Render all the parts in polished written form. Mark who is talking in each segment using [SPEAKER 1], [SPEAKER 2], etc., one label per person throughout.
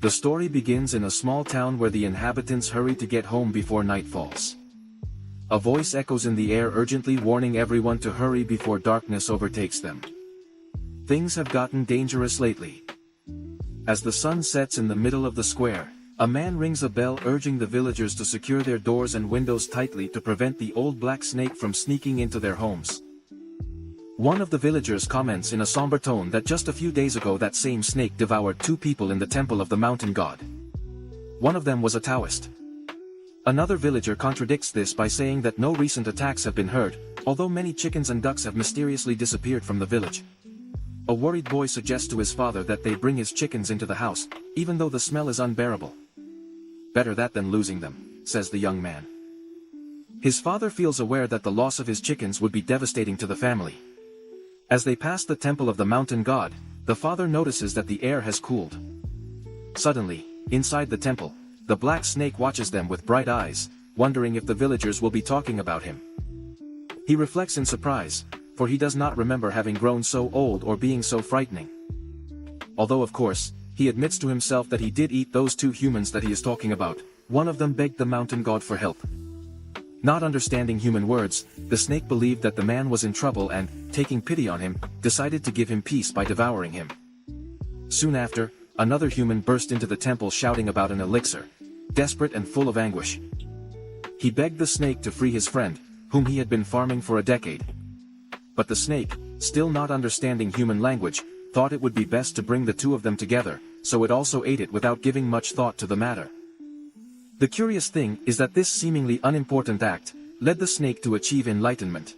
[SPEAKER 1] The story begins in a small town where the inhabitants hurry to get home before night falls. A voice echoes in the air urgently warning everyone to hurry before darkness overtakes them. Things have gotten dangerous lately. As the sun sets in the middle of the square, a man rings a bell urging the villagers to secure their doors and windows tightly to prevent the old black snake from sneaking into their homes. One of the villagers comments in a somber tone that just a few days ago that same snake devoured 2 people in the temple of the mountain god. One of them was a Taoist. Another villager contradicts this by saying that no recent attacks have been heard, although many chickens and ducks have mysteriously disappeared from the village. A worried boy suggests to his father that they bring his chickens into the house, even though the smell is unbearable. Better that than losing them, says the young man. His father feels aware that the loss of his chickens would be devastating to the family. As they pass the temple of the mountain god, the father notices that the air has cooled. Suddenly, inside the temple, the black snake watches them with bright eyes, wondering if the villagers will be talking about him. He reflects in surprise, for he does not remember having grown so old or being so frightening. Although of course, he admits to himself that he did eat those 2 humans that he is talking about. One of them begged the mountain god for help. Not understanding human words, the snake believed that the man was in trouble and, taking pity on him, decided to give him peace by devouring him. Soon after, another human burst into the temple shouting about an elixir, desperate and full of anguish. He begged the snake to free his friend, whom he had been farming for a decade. But the snake, still not understanding human language, thought it would be best to bring the 2 of them together, so it also ate it without giving much thought to the matter. The curious thing is that this seemingly unimportant act led the snake to achieve enlightenment.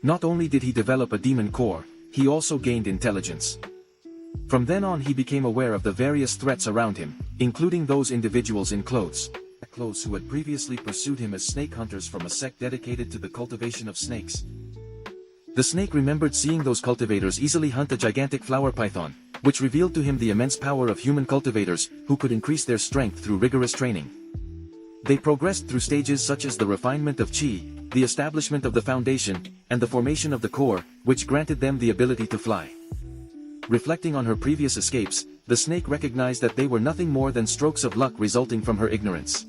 [SPEAKER 1] Not only did he develop a demon core, he also gained intelligence. From then on he became aware of the various threats around him, including those individuals in clothes who had previously pursued him as snake hunters from a sect dedicated to the cultivation of snakes. The snake remembered seeing those cultivators easily hunt a gigantic flower python, which revealed to him the immense power of human cultivators, who could increase their strength through rigorous training. They progressed through stages such as the refinement of chi, the establishment of the foundation, and the formation of the core, which granted them the ability to fly. Reflecting on her previous escapes, the snake recognized that they were nothing more than strokes of luck resulting from her ignorance.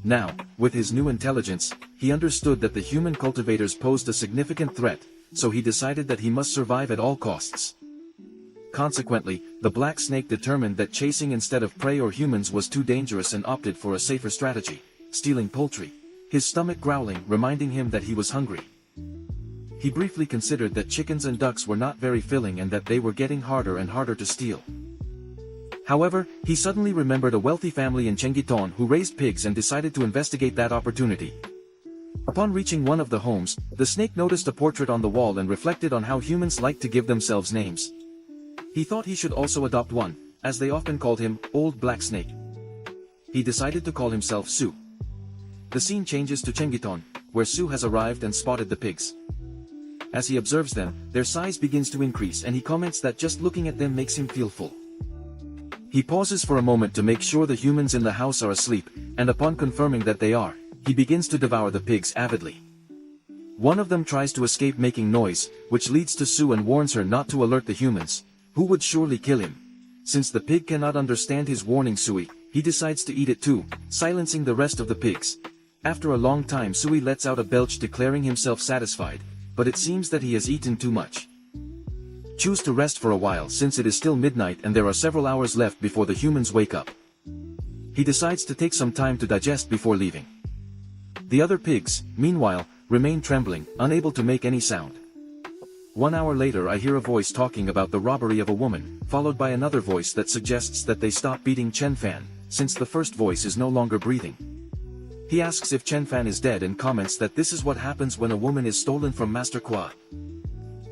[SPEAKER 1] Now, with his new intelligence, he understood that the human cultivators posed a significant threat, so he decided that he must survive at all costs. Consequently, the black snake determined that chasing instead of prey or humans was too dangerous and opted for a safer strategy, stealing poultry, his stomach growling, reminding him that he was hungry. He briefly considered that chickens and ducks were not very filling and that they were getting harder and harder to steal. However, he suddenly remembered a wealthy family in Cheonggyecheon who raised pigs and decided to investigate that opportunity. Upon reaching one of the homes, the snake noticed a portrait on the wall and reflected on how humans like to give themselves names. He thought he should also adopt one, as they often called him, Old Black Snake. He decided to call himself Su. The scene changes to Cheonggyecheon, where Su has arrived and spotted the pigs. As he observes them, their size begins to increase and he comments that just looking at them makes him feel full. He pauses for a moment to make sure the humans in the house are asleep, and upon confirming that they are, he begins to devour the pigs avidly. One of them tries to escape making noise, which leads to Su and warns her not to alert the humans, who would surely kill him. Since the pig cannot understand his warning Sui, he decides to eat it too, silencing the rest of the pigs. After a long time Sui lets out a belch declaring himself satisfied, but it seems that he has eaten too much. Choose to rest for a while since it is still midnight and there are several hours left before the humans wake up. He decides to take some time to digest before leaving. The other pigs, meanwhile, remain trembling, unable to make any sound. 1 hour later I hear a voice talking about the robbery of a woman, followed by another voice that suggests that they stop beating Chen Fan, since the first voice is no longer breathing. He asks if Chen Fan is dead and comments that this is what happens when a woman is stolen from Master Kwa.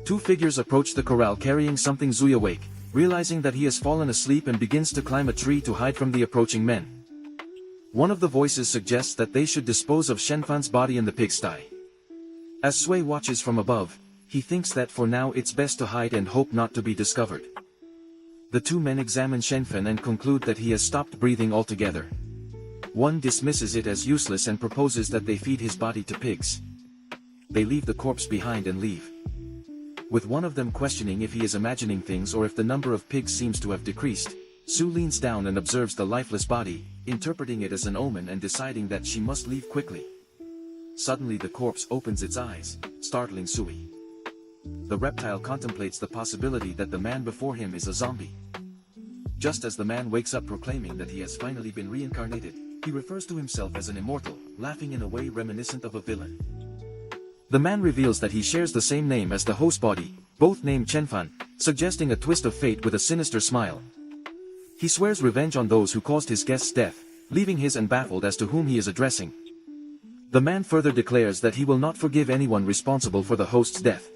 [SPEAKER 1] 2 figures approach the corral carrying something. Zui awake, realizing that he has fallen asleep and begins to climb a tree to hide from the approaching men. One of the voices suggests that they should dispose of Shenfan's body in the pigsty. As Sui watches from above, he thinks that for now it's best to hide and hope not to be discovered. The 2 men examine Shenfan and conclude that he has stopped breathing altogether. One dismisses it as useless and proposes that they feed his body to pigs. They leave the corpse behind and leave. With one of them questioning if he is imagining things or if the number of pigs seems to have decreased, Sue leans down and observes the lifeless body, interpreting it as an omen and deciding that she must leave quickly. Suddenly the corpse opens its eyes, startling Sui. The reptile contemplates the possibility that the man before him is a zombie. Just as the man wakes up proclaiming that he has finally been reincarnated, he refers to himself as an immortal, laughing in a way reminiscent of a villain. The man reveals that he shares the same name as the host body, both named Chenfan, suggesting a twist of fate with a sinister smile. He swears revenge on those who caused his guest's death, leaving his baffled as to whom he is addressing. The man further declares that he will not forgive anyone responsible for the host's death.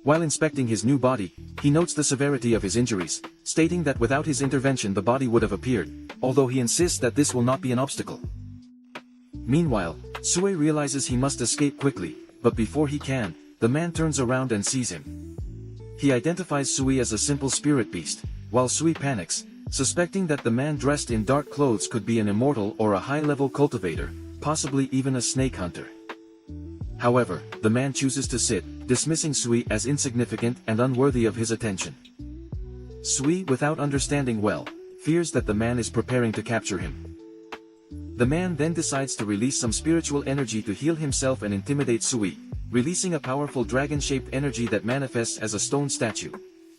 [SPEAKER 1] While inspecting his new body, he notes the severity of his injuries, stating that without his intervention the body would have appeared, although he insists that this will not be an obstacle. Meanwhile, Sue realizes he must escape quickly, but before he can, the man turns around and sees him. He identifies Sui as a simple spirit beast, while Sui panics, suspecting that the man dressed in dark clothes could be an immortal or a high-level cultivator, possibly even a snake hunter. However, the man chooses to sit, dismissing Sui as insignificant and unworthy of his attention. Sui, without understanding well, fears that the man is preparing to capture him. The man then decides to release some spiritual energy to heal himself and intimidate Sui, releasing a powerful dragon-shaped energy that manifests as a stone statue.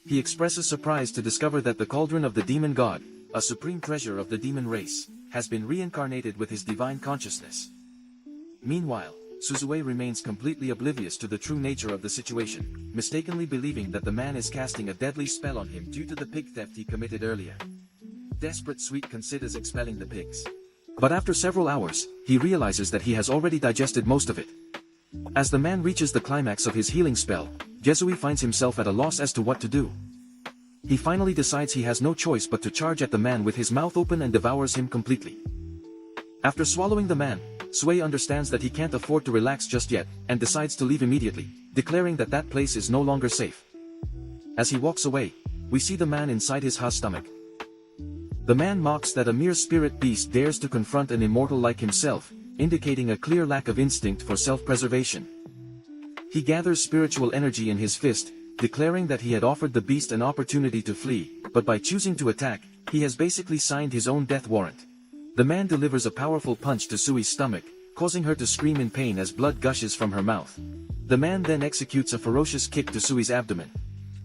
[SPEAKER 1] He expresses surprise to discover that the cauldron of the demon god, a supreme treasure of the demon race, has been reincarnated with his divine consciousness. Meanwhile, Suzue remains completely oblivious to the true nature of the situation, mistakenly believing that the man is casting a deadly spell on him due to the pig theft he committed earlier. Desperate, Sweet considers expelling the pigs. But after several hours, he realizes that he has already digested most of it. As the man reaches the climax of his healing spell, Jesui finds himself at a loss as to what to do. He finally decides he has no choice but to charge at the man with his mouth open and devours him completely. After swallowing the man, Sui understands that he can't afford to relax just yet, and decides to leave immediately, declaring that that place is no longer safe. As he walks away, we see the man inside his stomach. The man mocks that a mere spirit beast dares to confront an immortal like himself, indicating a clear lack of instinct for self-preservation. He gathers spiritual energy in his fist, declaring that he had offered the beast an opportunity to flee, but by choosing to attack, he has basically signed his own death warrant. The man delivers a powerful punch to Sui's stomach, causing her to scream in pain as blood gushes from her mouth. The man then executes a ferocious kick to Sui's abdomen.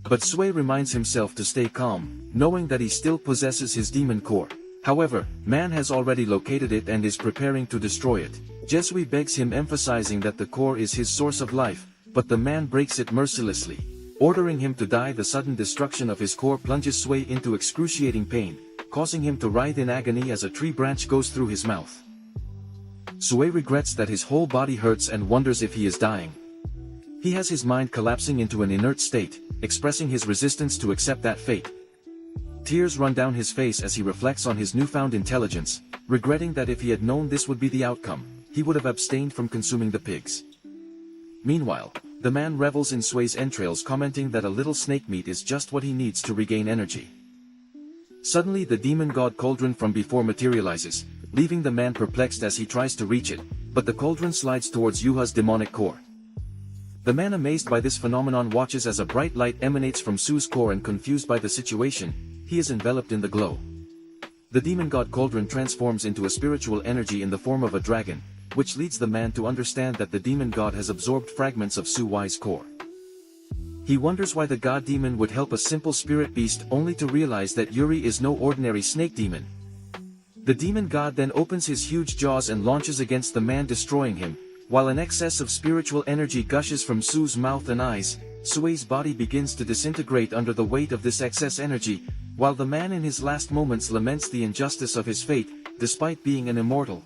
[SPEAKER 1] But Sui reminds himself to stay calm, knowing that he still possesses his demon core. However, man has already located it and is preparing to destroy it. Jesui begs him, emphasizing that the core is his source of life, but the man breaks it mercilessly, ordering him to die. The sudden destruction of his core plunges Sui into excruciating pain, causing him to writhe in agony as a tree branch goes through his mouth. Sui regrets that his whole body hurts and wonders if he is dying. He has his mind collapsing into an inert state, expressing his resistance to accept that fate. Tears run down his face as he reflects on his newfound intelligence, regretting that if he had known this would be the outcome, he would have abstained from consuming the pigs. Meanwhile, the man revels in Sui's entrails, commenting that a little snake meat is just what he needs to regain energy. Suddenly the demon god cauldron from before materializes, leaving the man perplexed as he tries to reach it, but the cauldron slides towards Yuha's demonic core. The man, amazed by this phenomenon, watches as a bright light emanates from Su's core, and confused by the situation, he is enveloped in the glow. The demon god cauldron transforms into a spiritual energy in the form of a dragon, which leads the man to understand that the demon god has absorbed fragments of Sui's core. He wonders why the god demon would help a simple spirit beast, only to realize that Yuri is no ordinary snake demon. The demon god then opens his huge jaws and launches against the man, destroying him. While an excess of spiritual energy gushes from Su's mouth and eyes, Sui's body begins to disintegrate under the weight of this excess energy, while the man in his last moments laments the injustice of his fate, despite being an immortal.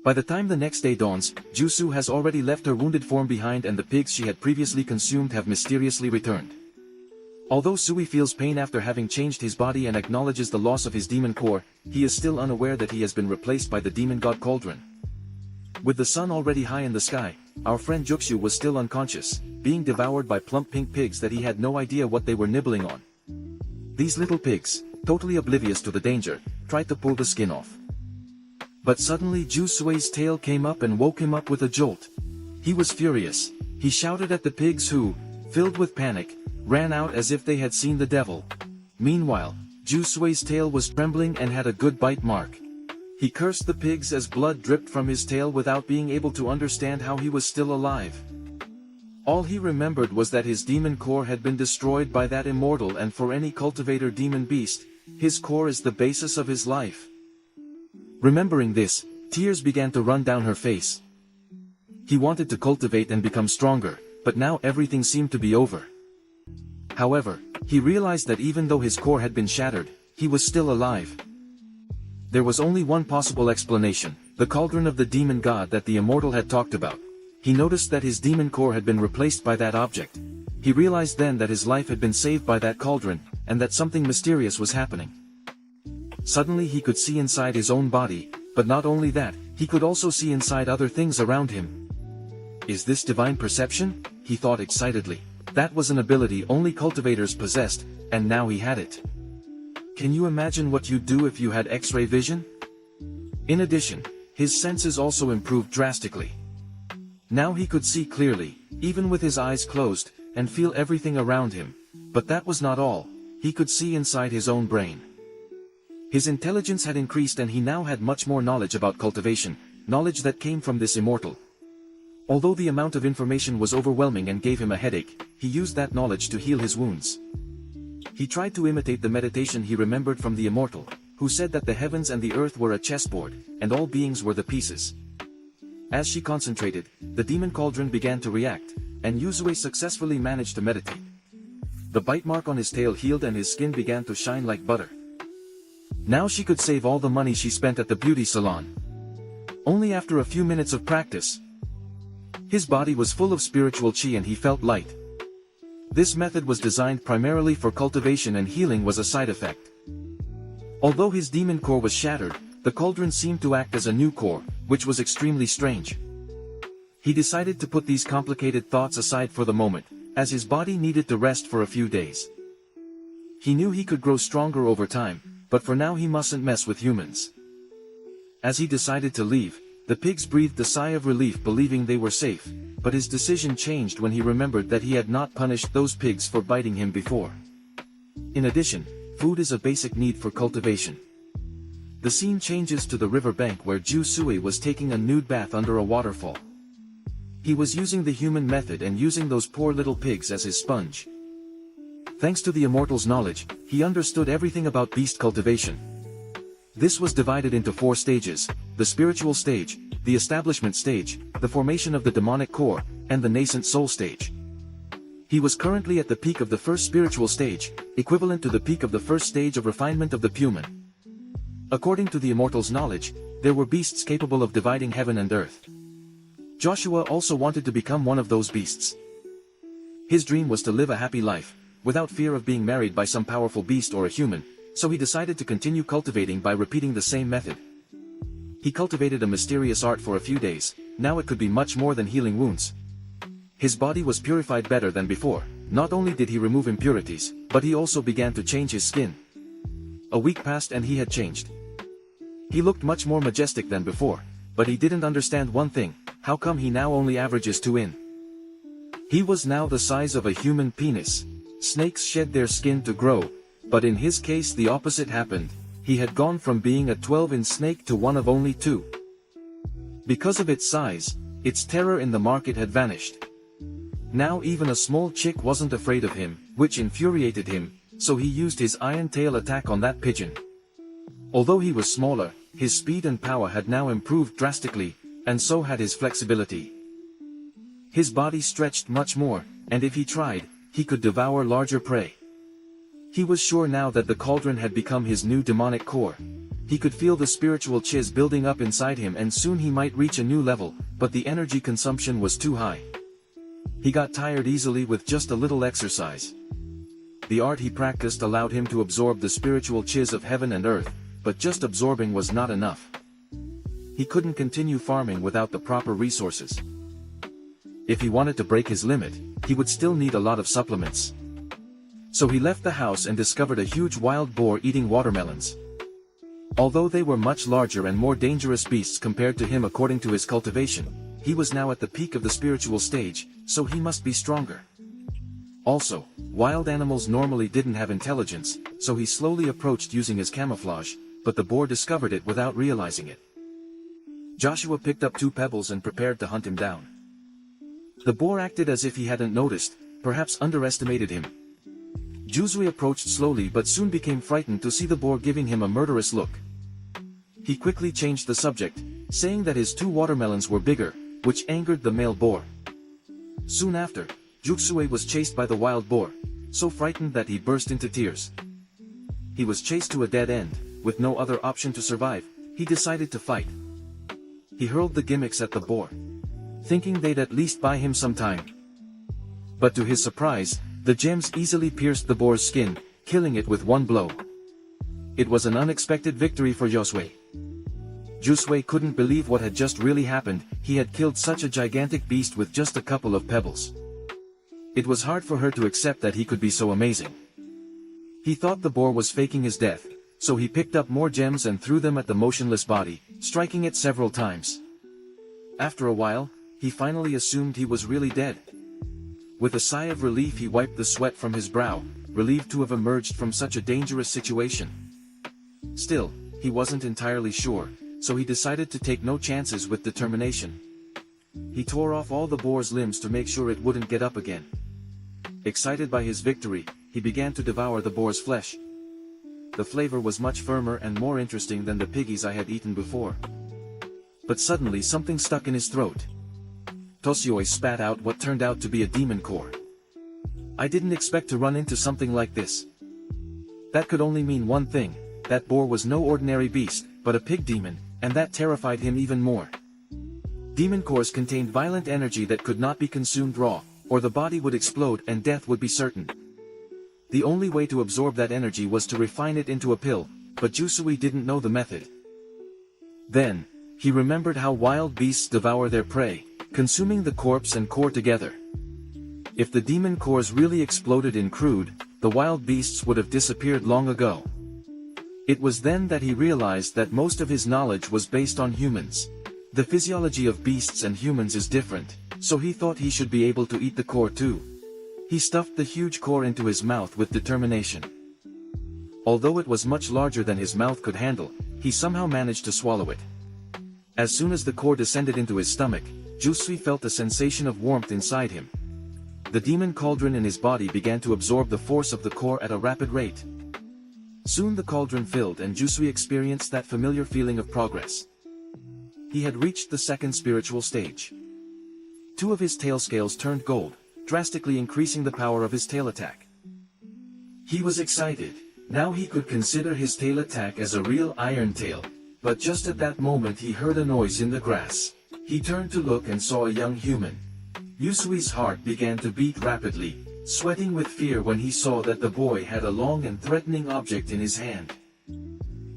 [SPEAKER 1] By the time the next day dawns, Jusu has already left her wounded form behind, and the pigs she had previously consumed have mysteriously returned. Although Sui feels pain after having changed his body and acknowledges the loss of his demon core, he is still unaware that he has been replaced by the demon god cauldron. With the sun already high in the sky, our friend Jukshu was still unconscious, being devoured by plump pink pigs that he had no idea what they were nibbling on. These little pigs, totally oblivious to the danger, tried to pull the skin off. But suddenly Jusui's tail came up and woke him up with a jolt. He was furious. He shouted at the pigs who, filled with panic, ran out as if they had seen the devil. Meanwhile, Jusue's tail was trembling and had a good bite mark. He cursed the pigs as blood dripped from his tail without being able to understand how he was still alive. All he remembered was that his demon core had been destroyed by that immortal, and for any cultivator demon beast, his core is the basis of his life. Remembering this, tears began to run down her face. He wanted to cultivate and become stronger, but now everything seemed to be over. However, he realized that even though his core had been shattered, he was still alive. There was only one possible explanation, the cauldron of the demon god that the immortal had talked about. He noticed that his demon core had been replaced by that object. He realized then that his life had been saved by that cauldron, and that something mysterious was happening. Suddenly he could see inside his own body, but not only that, he could also see inside other things around him. Is this divine perception? He thought excitedly. That was an ability only cultivators possessed, and now he had it. Can you imagine what you'd do if you had X-ray vision? In addition, his senses also improved drastically. Now he could see clearly, even with his eyes closed, and feel everything around him. But that was not all. He could see inside his own brain. His intelligence had increased and he now had much more knowledge about cultivation, knowledge that came from this immortal. Although the amount of information was overwhelming and gave him a headache, he used that knowledge to heal his wounds. He tried to imitate the meditation he remembered from the immortal, who said that the heavens and the earth were a chessboard, and all beings were the pieces. As she concentrated, the demon cauldron began to react, and Yuzue successfully managed to meditate. The bite mark on his tail healed and his skin began to shine like butter. Now she could save all the money she spent at the beauty salon. Only after a few minutes of practice, his body was full of spiritual chi and he felt light. This method was designed primarily for cultivation and healing was a side effect. Although his demon core was shattered, the cauldron seemed to act as a new core, which was extremely strange. He decided to put these complicated thoughts aside for the moment, as his body needed to rest for a few days. He knew he could grow stronger over time, but for now he mustn't mess with humans. As he decided to leave, the pigs breathed a sigh of relief believing they were safe, but his decision changed when he remembered that he had not punished those pigs for biting him before. In addition, food is a basic need for cultivation. The scene changes to the river bank where Jusui was taking a nude bath under a waterfall. He was using the human method and using those poor little pigs as his sponge. Thanks to the immortal's knowledge, he understood everything about beast cultivation. This was divided into 4 stages: the spiritual stage, the establishment stage, the formation of the demonic core, and the nascent soul stage. He was currently at the peak of the first spiritual stage, equivalent to the peak of the first stage of refinement of the puman. According to the immortal's knowledge, there were beasts capable of dividing heaven and earth. Joshua also wanted to become one of those beasts. His dream was to live a happy life, without fear of being married by some powerful beast or a human, so he decided to continue cultivating by repeating the same method. He cultivated a mysterious art for a few days. Now it could be much more than healing wounds. His body was purified better than before. Not only did he remove impurities, but he also began to change his skin. A week passed and he had changed. He looked much more majestic than before, but he didn't understand one thing: how come he now only averages 2 in? He was now the size of a human penis. Snakes shed their skin to grow, but in his case the opposite happened. He had gone from being a 12-in snake to one of only 2. Because of its size, its terror in the market had vanished. Now even a small chick wasn't afraid of him, which infuriated him, so he used his iron tail attack on that pigeon. Although he was smaller, his speed and power had now improved drastically, and so had his flexibility. His body stretched much more, and if he tried, he could devour larger prey. He was sure now that the cauldron had become his new demonic core. He could feel the spiritual chiz building up inside him and soon he might reach a new level, but the energy consumption was too high. He got tired easily with just a little exercise. The art he practiced allowed him to absorb the spiritual chiz of heaven and earth, but just absorbing was not enough. He couldn't continue farming without the proper resources. If he wanted to break his limit, he would still need a lot of supplements. So he left the house and discovered a huge wild boar eating watermelons. Although they were much larger and more dangerous beasts compared to him according to his cultivation, he was now at the peak of the spiritual stage, so he must be stronger. Also, wild animals normally didn't have intelligence, so he slowly approached using his camouflage, but the boar discovered it without realizing it. Joshua picked up 2 pebbles and prepared to hunt him down. The boar acted as if he hadn't noticed, perhaps underestimated him. Juzui approached slowly but soon became frightened to see the boar giving him a murderous look. He quickly changed the subject, saying that his 2 watermelons were bigger, which angered the male boar. Soon after, Juzui was chased by the wild boar, so frightened that he burst into tears. He was chased to a dead end, with no other option to survive. He decided to fight. He hurled the gimmicks at the boar, thinking they'd at least buy him some time. But to his surprise, the gems easily pierced the boar's skin, killing it with 1 blow. It was an unexpected victory for Josue. Josue couldn't believe what had just really happened. He had killed such a gigantic beast with just a couple of pebbles. It was hard for her to accept that he could be so amazing. He thought the boar was faking his death, so he picked up more gems and threw them at the motionless body, striking it several times. After a while, he finally assumed he was really dead. With a sigh of relief he wiped the sweat from his brow, relieved to have emerged from such a dangerous situation. Still, he wasn't entirely sure, so he decided to take no chances with determination. He tore off all the boar's limbs to make sure it wouldn't get up again. Excited by his victory, he began to devour the boar's flesh. The flavor was much firmer and more interesting than the piggies I had eaten before. But suddenly something stuck in his throat. Toshio spat out what turned out to be a demon core. I didn't expect to run into something like this. That could only mean one thing: that boar was no ordinary beast, but a pig demon, and that terrified him even more. Demon cores contained violent energy that could not be consumed raw, or the body would explode and death would be certain. The only way to absorb that energy was to refine it into a pill, but Jusui didn't know the method. Then, he remembered how wild beasts devour their prey, consuming the corpse and core together. If the demon cores really exploded in crude, the wild beasts would have disappeared long ago. It was then that he realized that most of his knowledge was based on humans. The physiology of beasts and humans is different, so he thought he should be able to eat the core too. He stuffed the huge core into his mouth with determination. Although it was much larger than his mouth could handle, he somehow managed to swallow it. As soon as the core descended into his stomach, Jusui felt a sensation of warmth inside him. The demon cauldron in his body began to absorb the force of the core at a rapid rate. Soon the cauldron filled and Jusui experienced that familiar feeling of progress. He had reached the second spiritual stage. 2 of his tail scales turned gold, drastically increasing the power of his tail attack. He was excited. Now he could consider his tail attack as a real iron tail. But just at that moment he heard a noise in the grass. He turned to look and saw a young human. Yusui's heart began to beat rapidly, sweating with fear when he saw that the boy had a long and threatening object in his hand.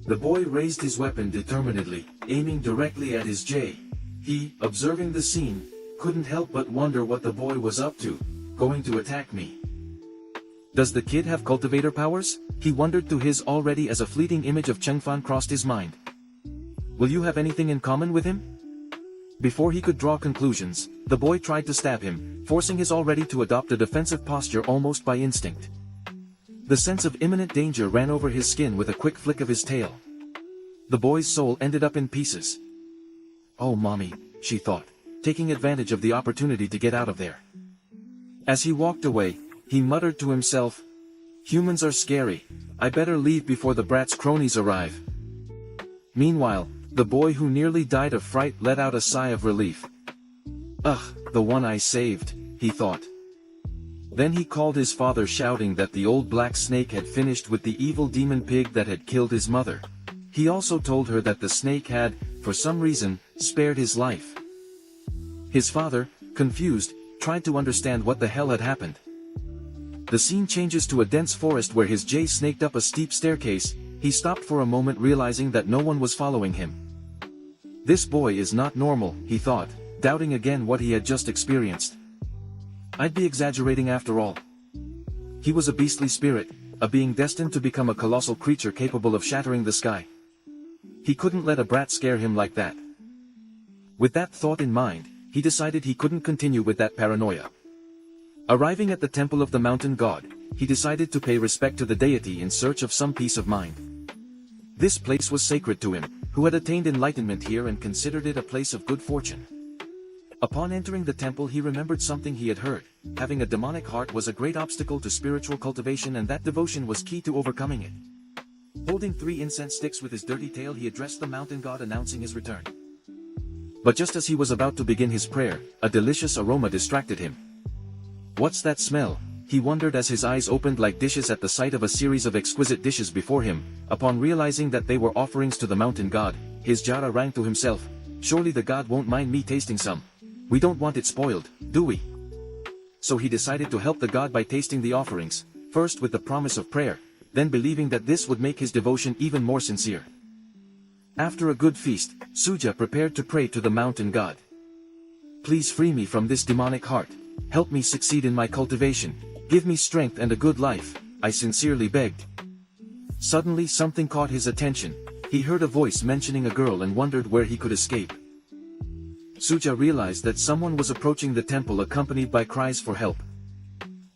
[SPEAKER 1] The boy raised his weapon determinedly, aiming directly at his J. He, observing the scene, couldn't help but wonder what the boy was up to, going to attack me. Does the kid have cultivator powers? He wondered to his already as a fleeting image of Chengfan crossed his mind. Will you have anything in common with him? Before he could draw conclusions, the boy tried to stab him, forcing his already to adopt a defensive posture almost by instinct. The sense of imminent danger ran over his skin with a quick flick of his tail. The boy's soul ended up in pieces. Oh mommy, she thought, taking advantage of the opportunity to get out of there. As he walked away, he muttered to himself, "Humans are scary, I better leave before the brat's cronies arrive." Meanwhile, the boy who nearly died of fright let out a sigh of relief. Ugh, the one I saved, he thought. Then he called his father, shouting that the old black snake had finished with the evil demon pig that had killed his mother. He also told her that the snake had, for some reason, spared his life. His father, confused, tried to understand what the hell had happened. The scene changes to a dense forest where his J snaked up a steep staircase. He stopped for a moment, realizing that no one was following him. This boy is not normal, he thought, doubting again what he had just experienced. I'd be exaggerating after all. He was a beastly spirit, a being destined to become a colossal creature capable of shattering the sky. He couldn't let a brat scare him like that. With that thought in mind, he decided he couldn't continue with that paranoia. Arriving at the temple of the mountain god, he decided to pay respect to the deity in search of some peace of mind. This place was sacred to him, who had attained enlightenment here and considered it a place of good fortune. Upon entering the temple he remembered something he had heard. Having a demonic heart was a great obstacle to spiritual cultivation, and that devotion was key to overcoming it. Holding 3 incense sticks with his dirty tail, he addressed the mountain god announcing his return. But just as he was about to begin his prayer, a delicious aroma distracted him. "What's that smell?" he wondered as his eyes opened like dishes at the sight of a series of exquisite dishes before him. Upon realizing that they were offerings to the mountain god, his jaw rang to himself. "Surely the god won't mind me tasting some. We don't want it spoiled, do we?" So he decided to help the god by tasting the offerings, first with the promise of prayer, then believing that this would make his devotion even more sincere. After a good feast, Suja prepared to pray to the mountain god. "Please free me from this demonic heart. Help me succeed in my cultivation. Give me strength and a good life, I sincerely begged." Suddenly something caught his attention. He heard a voice mentioning a girl and wondered where he could escape. Suja realized that someone was approaching the temple accompanied by cries for help.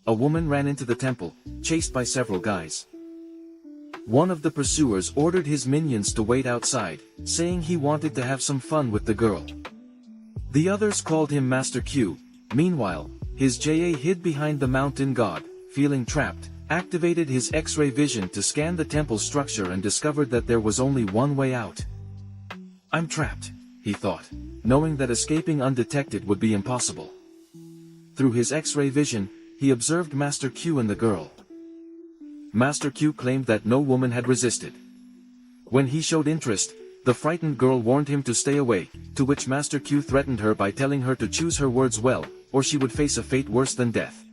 [SPEAKER 1] A woman ran into the temple, chased by several guys. One of the pursuers ordered his minions to wait outside, saying he wanted to have some fun with the girl. The others called him Master Q. Meanwhile, his JA hid behind the mountain god, feeling trapped, activated his X-ray vision to scan the temple structure and discovered that there was only one way out. "I'm trapped," he thought, knowing that escaping undetected would be impossible. Through his X-ray vision, he observed Master Q and the girl. Master Q claimed that no woman had resisted. When he showed interest, the frightened girl warned him to stay away, to which Master Q threatened her by telling her to choose her words well, or she would face a fate worse than death.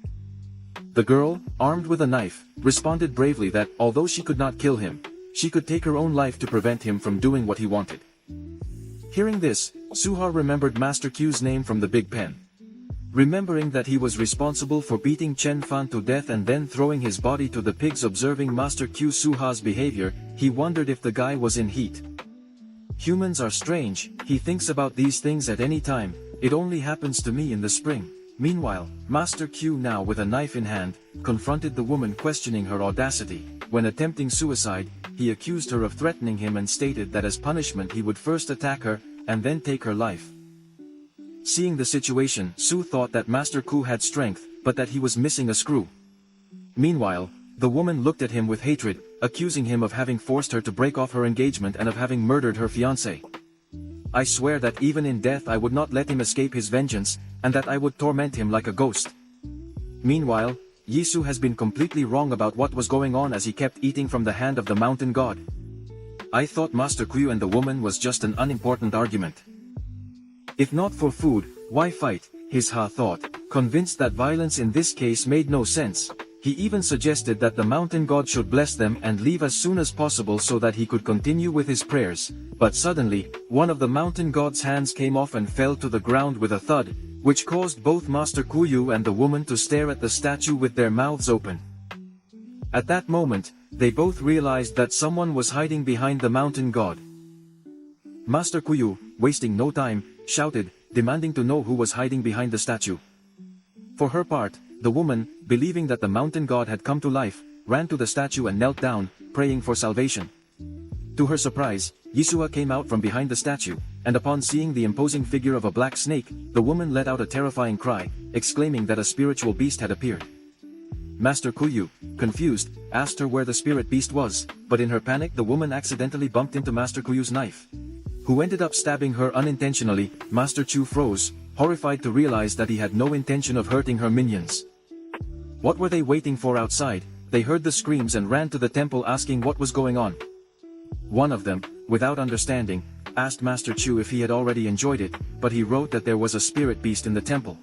[SPEAKER 1] The girl, armed with a knife, responded bravely that, although she could not kill him, she could take her own life to prevent him from doing what he wanted. Hearing this, Suha remembered Master Q's name from the Big Pen. Remembering that he was responsible for beating Chen Fan to death and then throwing his body to the pigs. Observing Master Q Suha's behavior, he wondered if the guy was in heat. Humans are strange, he thinks about these things at any time. It only happens to me in the spring. Meanwhile, Master Q, now with a knife in hand, confronted the woman, questioning her audacity. When attempting suicide, he accused her of threatening him and stated that as punishment he would first attack her, and then take her life. Seeing the situation, Su thought that Master Q had strength, but that he was missing a screw. Meanwhile, the woman looked at him with hatred, accusing him of having forced her to break off her engagement and of having murdered her fiancé. "I swear that even in death I would not let him escape his vengeance, and that I would torment him like a ghost." Meanwhile, Yisu has been completely wrong about what was going on as he kept eating from the hand of the mountain god. "I thought Master Q and the woman was just an unimportant argument. If not for food, why fight?" his Ha thought, convinced that violence in this case made no sense. He even suggested that the mountain god should bless them and leave as soon as possible so that he could continue with his prayers. But suddenly, one of the mountain god's hands came off and fell to the ground with a thud, which caused both Master Kuyu and the woman to stare at the statue with their mouths open. At that moment, they both realized that someone was hiding behind the mountain god. Master Kuyu, wasting no time, shouted, demanding to know who was hiding behind the statue. For her part, the woman, believing that the mountain god had come to life, ran to the statue and knelt down, praying for salvation. To her surprise, Yisua came out from behind the statue, and upon seeing the imposing figure of a black snake, the woman let out a terrifying cry, exclaiming that a spiritual beast had appeared. Master Kuyu, confused, asked her where the spirit beast was, but in her panic the woman accidentally bumped into Master Kuyu's knife, who ended up stabbing her unintentionally. Master Chu froze, horrified to realize that he had no intention of hurting her minions. What were they waiting for outside? They heard the screams and ran to the temple asking what was going on. One of them, without understanding, asked Master Chu if he had already enjoyed it, but he wrote that there was a spirit beast in the temple.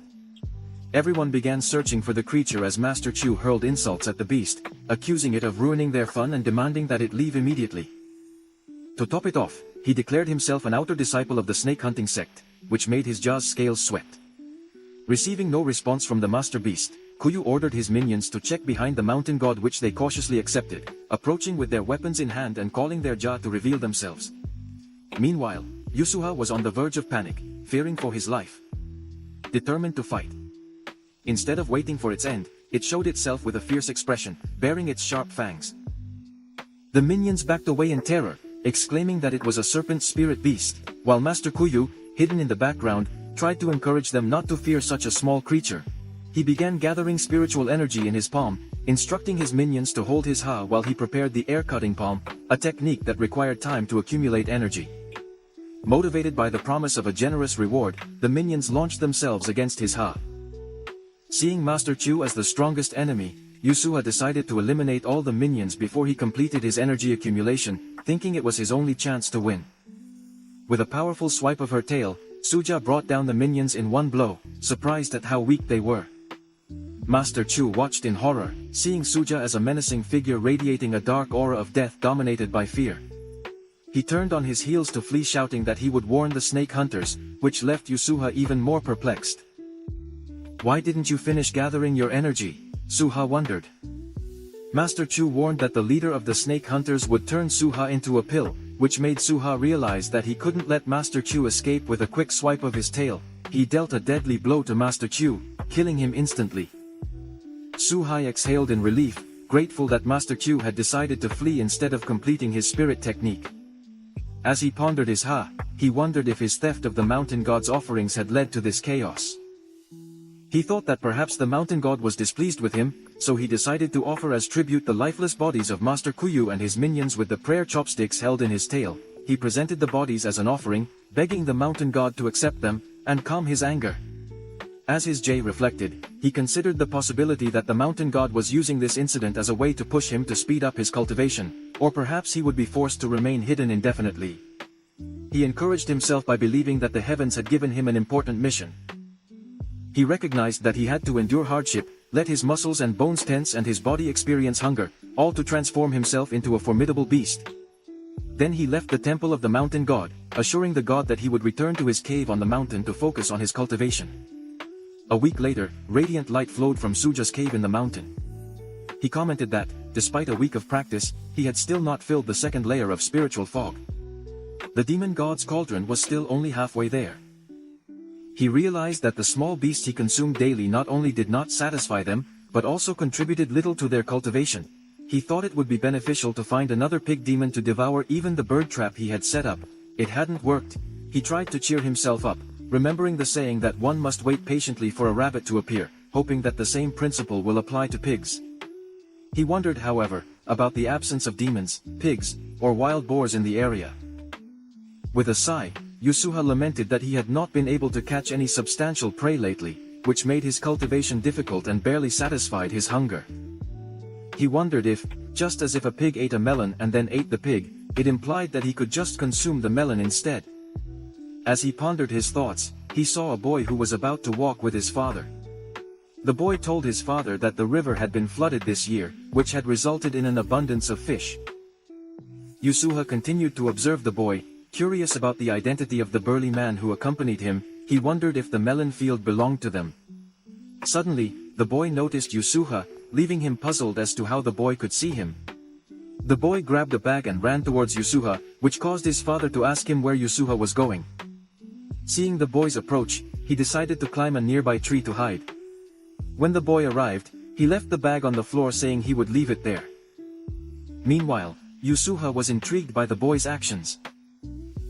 [SPEAKER 1] Everyone began searching for the creature as Master Chu hurled insults at the beast, accusing it of ruining their fun and demanding that it leave immediately. To top it off, he declared himself an outer disciple of the snake hunting sect, which made his jaw's scales sweat. Receiving no response from the master beast, Kuyu ordered his minions to check behind the mountain god, which they cautiously accepted, approaching with their weapons in hand and calling their jaw to reveal themselves. Meanwhile, Yusuha was on the verge of panic, fearing for his life. Determined to fight, Instead of waiting for its end, it showed itself with a fierce expression, baring its sharp fangs. The minions backed away in terror, exclaiming that it was a serpent spirit beast, while Master Kuyu, hidden in the background, tried to encourage them not to fear such a small creature. He began gathering spiritual energy in his palm, instructing his minions to hold his ha while he prepared the air-cutting palm, a technique that required time to accumulate energy. Motivated by the promise of a generous reward, the minions launched themselves against his ha. Seeing Master Chu as the strongest enemy, Yusuha decided to eliminate all the minions before he completed his energy accumulation, thinking it was his only chance to win. With a powerful swipe of her tail, Suja brought down the minions in one blow, surprised at how weak they were. Master Chu watched in horror, seeing Suja as a menacing figure radiating a dark aura of death dominated by fear. He turned on his heels to flee, shouting that he would warn the snake hunters, which left Yusuha even more perplexed. "Why didn't you finish gathering your energy?" Suha wondered. Master Chu warned that the leader of the snake hunters would turn Suha into a pill, which made Suha realize that he couldn't let Master Chu escape. With a quick swipe of his tail, he dealt a deadly blow to Master Chu, killing him instantly. Suha exhaled in relief, grateful that Master Chu had decided to flee instead of completing his spirit technique. As he pondered his ha, he wondered if his theft of the mountain god's offerings had led to this chaos. He thought that perhaps the mountain god was displeased with him, so he decided to offer as tribute the lifeless bodies of Master Kuyu and his minions with the prayer chopsticks held in his tail. He presented the bodies as an offering, begging the mountain god to accept them, and calm his anger. As his J reflected, he considered the possibility that the mountain god was using this incident as a way to push him to speed up his cultivation, or perhaps he would be forced to remain hidden indefinitely. He encouraged himself by believing that the heavens had given him an important mission. He recognized that he had to endure hardship, let his muscles and bones tense and his body experience hunger, all to transform himself into a formidable beast. Then he left the temple of the mountain god, assuring the god that he would return to his cave on the mountain to focus on his cultivation. A week later, radiant light flowed from Suja's cave in the mountain. He commented that, despite a week of practice, he had still not filled the second layer of spiritual fog. The demon god's cauldron was still only halfway there. He realized that the small beast he consumed daily not only did not satisfy them, but also contributed little to their cultivation. He thought it would be beneficial to find another pig demon to devour even the bird trap he had set up. It hadn't worked. He tried to cheer himself up, remembering the saying that one must wait patiently for a rabbit to appear, hoping that the same principle will apply to pigs. He wondered, however, about the absence of demons, pigs, or wild boars in the area. With a sigh, Yusuha lamented that he had not been able to catch any substantial prey lately, which made his cultivation difficult and barely satisfied his hunger. He wondered if, just as if a pig ate a melon and then ate the pig, it implied that he could just consume the melon instead. As he pondered his thoughts, he saw a boy who was about to walk with his father. The boy told his father that the river had been flooded this year, which had resulted in an abundance of fish. Yusuha continued to observe the boy. Curious about the identity of the burly man who accompanied him, he wondered if the melon field belonged to them. Suddenly, the boy noticed Yusuha, leaving him puzzled as to how the boy could see him. The boy grabbed a bag and ran towards Yusuha, which caused his father to ask him where Yusuha was going. Seeing the boy's approach, he decided to climb a nearby tree to hide. When the boy arrived, he left the bag on the floor, saying he would leave it there. Meanwhile, Yusuha was intrigued by the boy's actions.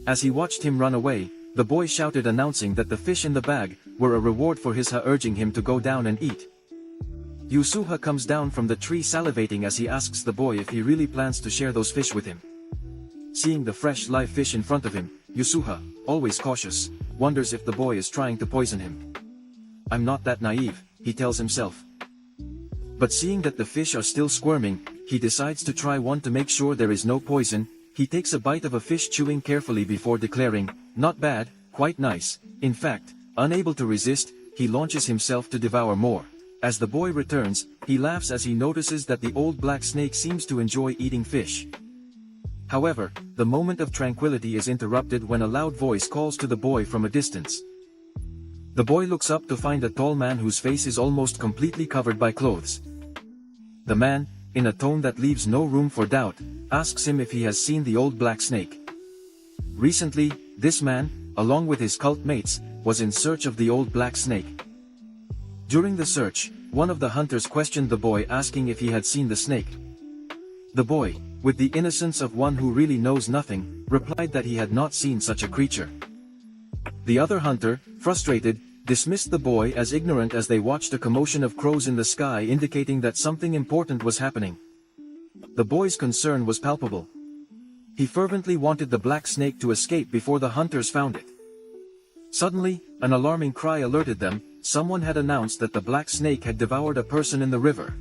[SPEAKER 1] As he watched him run away, the boy shouted, announcing that the fish in the bag were a reward for his ha, urging him to go down and eat. Yusuha comes down from the tree, salivating as he asks the boy if he really plans to share those fish with him. Seeing the fresh live fish in front of him, Yusuha, always cautious, wonders if the boy is trying to poison him. "I'm not that naive," he tells himself. But seeing that the fish are still squirming, he decides to try one to make sure there is no poison. He takes a bite of a fish, chewing carefully before declaring, "Not bad, quite nice." In fact, unable to resist, he launches himself to devour more. As the boy returns, he laughs as he notices that the old black snake seems to enjoy eating fish. However, the moment of tranquility is interrupted when a loud voice calls to the boy from a distance. The boy looks up to find a tall man whose face is almost completely covered by clothes. The man, in a tone that leaves no room for doubt, asks him if he has seen the old black snake. Recently, this man, along with his cult mates, was in search of the old black snake. During the search, one of the hunters questioned the boy, asking if he had seen the snake. The boy, with the innocence of one who really knows nothing, replied that he had not seen such a creature. The other hunter, frustrated, dismissed the boy as ignorant as they watched a commotion of crows in the sky, indicating that something important was happening. The boy's concern was palpable. He fervently wanted the black snake to escape before the hunters found it. Suddenly, an alarming cry alerted them. Someone had announced that the black snake had devoured a person in the river.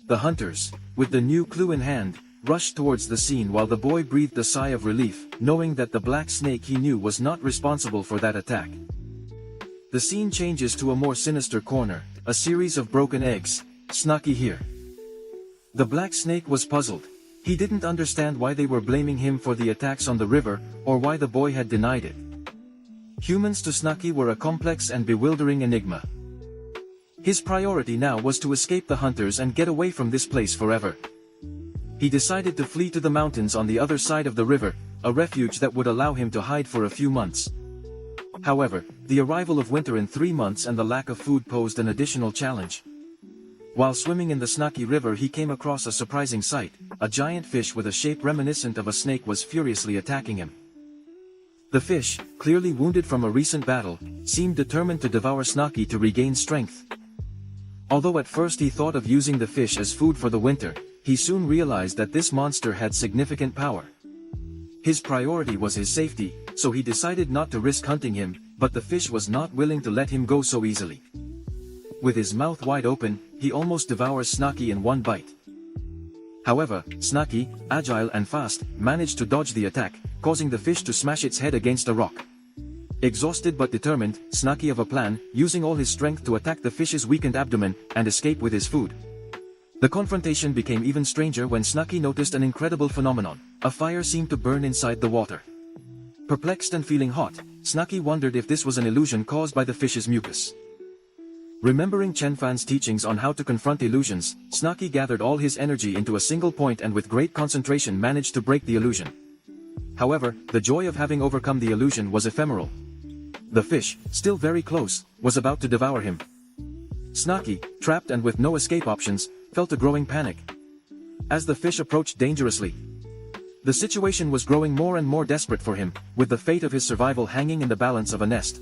[SPEAKER 1] The hunters, with the new clue in hand, rushed towards the scene while the boy breathed a sigh of relief, knowing that the black snake he knew was not responsible for that attack. The scene changes to a more sinister corner, a series of broken eggs. Snakey here. The black snake was puzzled. He didn't understand why they were blaming him for the attacks on the river, or why the boy had denied it. Humans to Snakey were a complex and bewildering enigma. His priority now was to escape the hunters and get away from this place forever. He decided to flee to the mountains on the other side of the river, a refuge that would allow him to hide for a few months. However, the arrival of winter in 3 months and the lack of food posed an additional challenge. While swimming in the Snakey River, he came across a surprising sight. A giant fish with a shape reminiscent of a snake was furiously attacking him. The fish, clearly wounded from a recent battle, seemed determined to devour Snakey to regain strength. Although at first he thought of using the fish as food for the winter, he soon realized that this monster had significant power. His priority was his safety, so he decided not to risk hunting him, but the fish was not willing to let him go so easily. With his mouth wide open, he almost devours Snakey in one bite. However, Snakey, agile and fast, managed to dodge the attack, causing the fish to smash its head against a rock. Exhausted but determined, Snakey of a plan, using all his strength to attack the fish's weakened abdomen, and escape with his food. The confrontation became even stranger when Snakey noticed an incredible phenomenon. A fire seemed to burn inside the water. Perplexed and feeling hot, Snakey wondered if this was an illusion caused by the fish's mucus. Remembering Chen Fan's teachings on how to confront illusions, Snakey gathered all his energy into a single point and with great concentration managed to break the illusion. However, the joy of having overcome the illusion was ephemeral. The fish, still very close, was about to devour him. Snakey, trapped and with no escape options, felt a growing panic. As the fish approached dangerously, the situation was growing more and more desperate for him, with the fate of his survival hanging in the balance of a nest.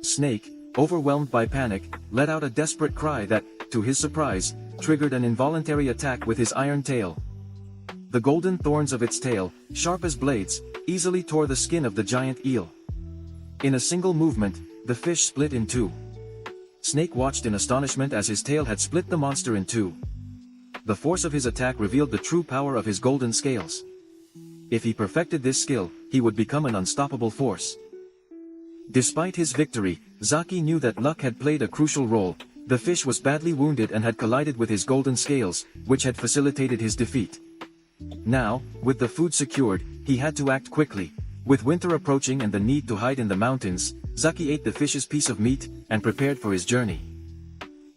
[SPEAKER 1] Snake, overwhelmed by panic, let out a desperate cry that, to his surprise, triggered an involuntary attack with his iron tail. The golden thorns of its tail, sharp as blades, easily tore the skin of the giant eel. In a single movement, the fish split in two. Snake watched in astonishment as his tail had split the monster in two. The force of his attack revealed the true power of his golden scales. If he perfected this skill, he would become an unstoppable force. Despite his victory, Zaki knew that luck had played a crucial role. The fish was badly wounded and had collided with his golden scales, which had facilitated his defeat. Now, with the food secured, he had to act quickly. With winter approaching and the need to hide in the mountains, Zaki ate the fish's piece of meat, and prepared for his journey.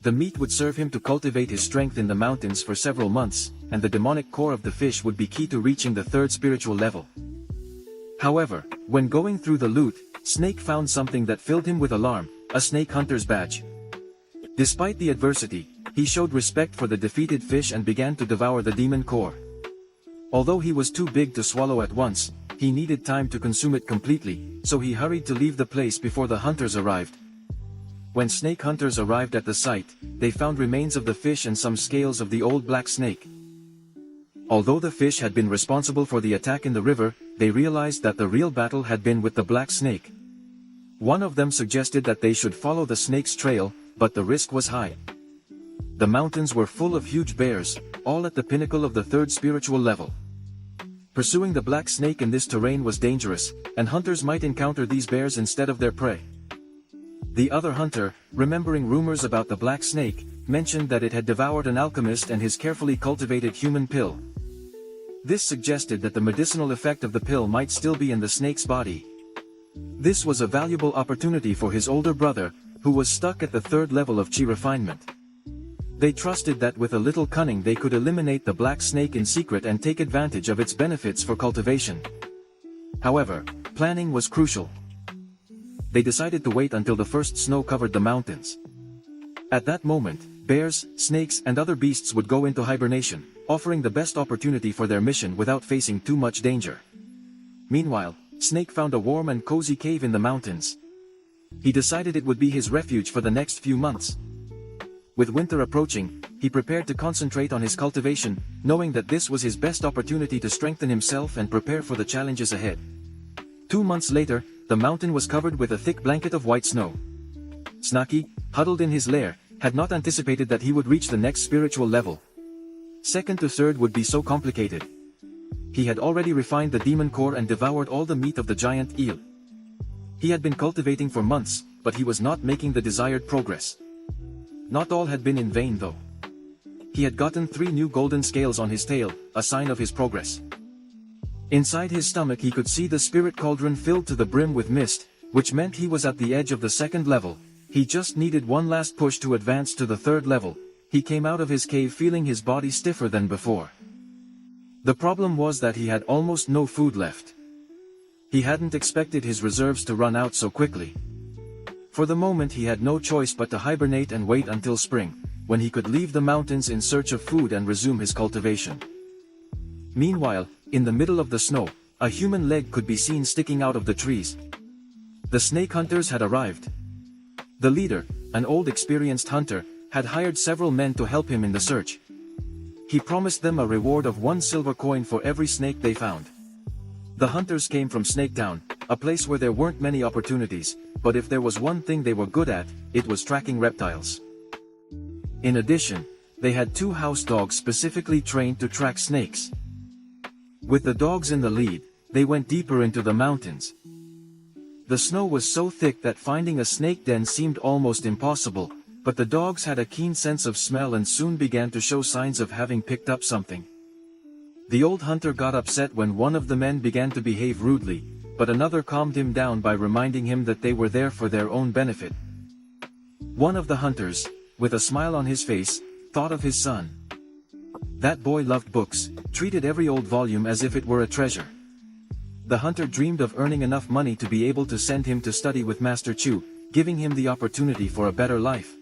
[SPEAKER 1] The meat would serve him to cultivate his strength in the mountains for several months, and the demonic core of the fish would be key to reaching the third spiritual level. However, when going through the loot, Snake found something that filled him with alarm, a snake hunter's badge. Despite the adversity, he showed respect for the defeated fish and began to devour the demon core. Although he was too big to swallow at once, he needed time to consume it completely, so he hurried to leave the place before the hunters arrived. When snake hunters arrived at the site, they found remains of the fish and some scales of the old black snake. Although the fish had been responsible for the attack in the river, they realized that the real battle had been with the black snake. One of them suggested that they should follow the snake's trail, but the risk was high. The mountains were full of huge bears, all at the pinnacle of the third spiritual level. Pursuing the black snake in this terrain was dangerous, and hunters might encounter these bears instead of their prey. The other hunter, remembering rumors about the black snake, mentioned that it had devoured an alchemist and his carefully cultivated human pill. This suggested that the medicinal effect of the pill might still be in the snake's body. This was a valuable opportunity for his older brother, who was stuck at the third level of chi refinement. They trusted that with a little cunning they could eliminate the black snake in secret and take advantage of its benefits for cultivation. However, planning was crucial. They decided to wait until the first snow covered the mountains. At that moment, bears, snakes and other beasts would go into hibernation, offering the best opportunity for their mission without facing too much danger. Meanwhile, Snake found a warm and cozy cave in the mountains. He decided it would be his refuge for the next few months. With winter approaching, he prepared to concentrate on his cultivation, knowing that this was his best opportunity to strengthen himself and prepare for the challenges ahead. 2 months later, the mountain was covered with a thick blanket of white snow. Snakey, huddled in his lair, had not anticipated that he would reach the next spiritual level. Second to third would be so complicated. He had already refined the demon core and devoured all the meat of the giant eel. He had been cultivating for months, but he was not making the desired progress. Not all had been in vain though. He had gotten 3 new golden scales on his tail, a sign of his progress. Inside his stomach he could see the spirit cauldron filled to the brim with mist, which meant he was at the edge of the 2nd level. He just needed one last push to advance to the 3rd level. He came out of his cave feeling his body stiffer than before. The problem was that he had almost no food left. He hadn't expected his reserves to run out so quickly. For the moment he had no choice but to hibernate and wait until spring, when he could leave the mountains in search of food and resume his cultivation. Meanwhile, in the middle of the snow, a human leg could be seen sticking out of the trees. The snake hunters had arrived. The leader, an old experienced hunter, had hired several men to help him in the search. He promised them a reward of 1 silver coin for every snake they found. The hunters came from Snake Town, a place where there weren't many opportunities, but if there was one thing they were good at, it was tracking reptiles. In addition, they had 2 house dogs specifically trained to track snakes. With the dogs in the lead, they went deeper into the mountains. The snow was so thick that finding a snake den seemed almost impossible, but the dogs had a keen sense of smell and soon began to show signs of having picked up something. The old hunter got upset when one of the men began to behave rudely, but another calmed him down by reminding him that they were there for their own benefit. One of the hunters, with a smile on his face, thought of his son. That boy loved books, treated every old volume as if it were a treasure. The hunter dreamed of earning enough money to be able to send him to study with Master Chu, giving him the opportunity for a better life.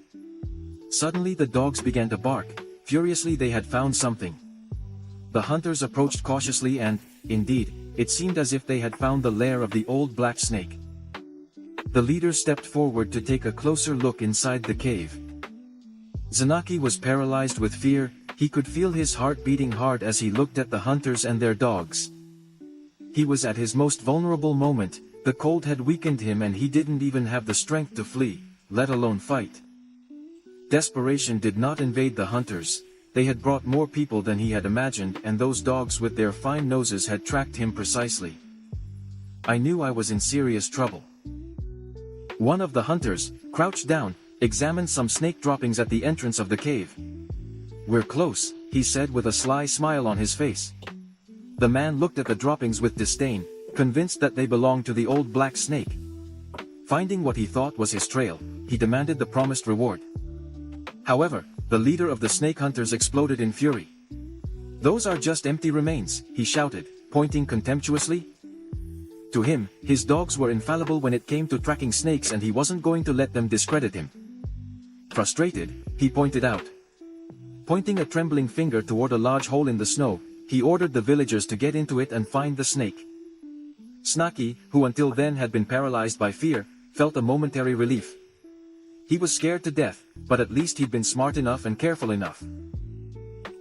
[SPEAKER 1] Suddenly the dogs began to bark, furiously they had found something. The hunters approached cautiously and, indeed, it seemed as if they had found the lair of the old black snake. The leader stepped forward to take a closer look inside the cave. Snakey was paralyzed with fear, he could feel his heart beating hard as he looked at the hunters and their dogs. He was at his most vulnerable moment, the cold had weakened him and he didn't even have the strength to flee, let alone fight. Desperation did not invade the hunters. They had brought more people than he had imagined and those dogs with their fine noses had tracked him precisely. I knew I was in serious trouble. One of the hunters, crouched down, examined some snake droppings at the entrance of the cave. "We're close," he said with a sly smile on his face. The man looked at the droppings with disdain, convinced that they belonged to the old black snake. Finding what he thought was his trail, he demanded the promised reward. However, the leader of the snake hunters exploded in fury. "Those are just empty remains," he shouted, pointing contemptuously. To him, his dogs were infallible when it came to tracking snakes and he wasn't going to let them discredit him. Frustrated, he pointed out. Pointing a trembling finger toward a large hole in the snow, he ordered the villagers to get into it and find the snake. Snakey, who until then had been paralyzed by fear, felt a momentary relief. He was scared to death, but at least he'd been smart enough and careful enough.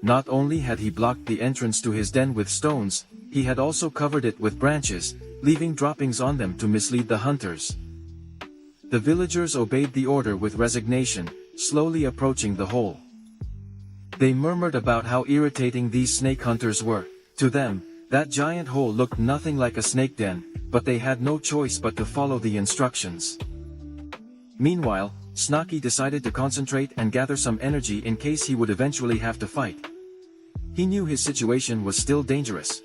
[SPEAKER 1] Not only had he blocked the entrance to his den with stones, he had also covered it with branches, leaving droppings on them to mislead the hunters. The villagers obeyed the order with resignation, slowly approaching the hole. They murmured about how irritating these snake hunters were. To them, that giant hole looked nothing like a snake den, but they had no choice but to follow the instructions. Meanwhile, Snakey decided to concentrate and gather some energy in case he would eventually have to fight. He knew his situation was still dangerous.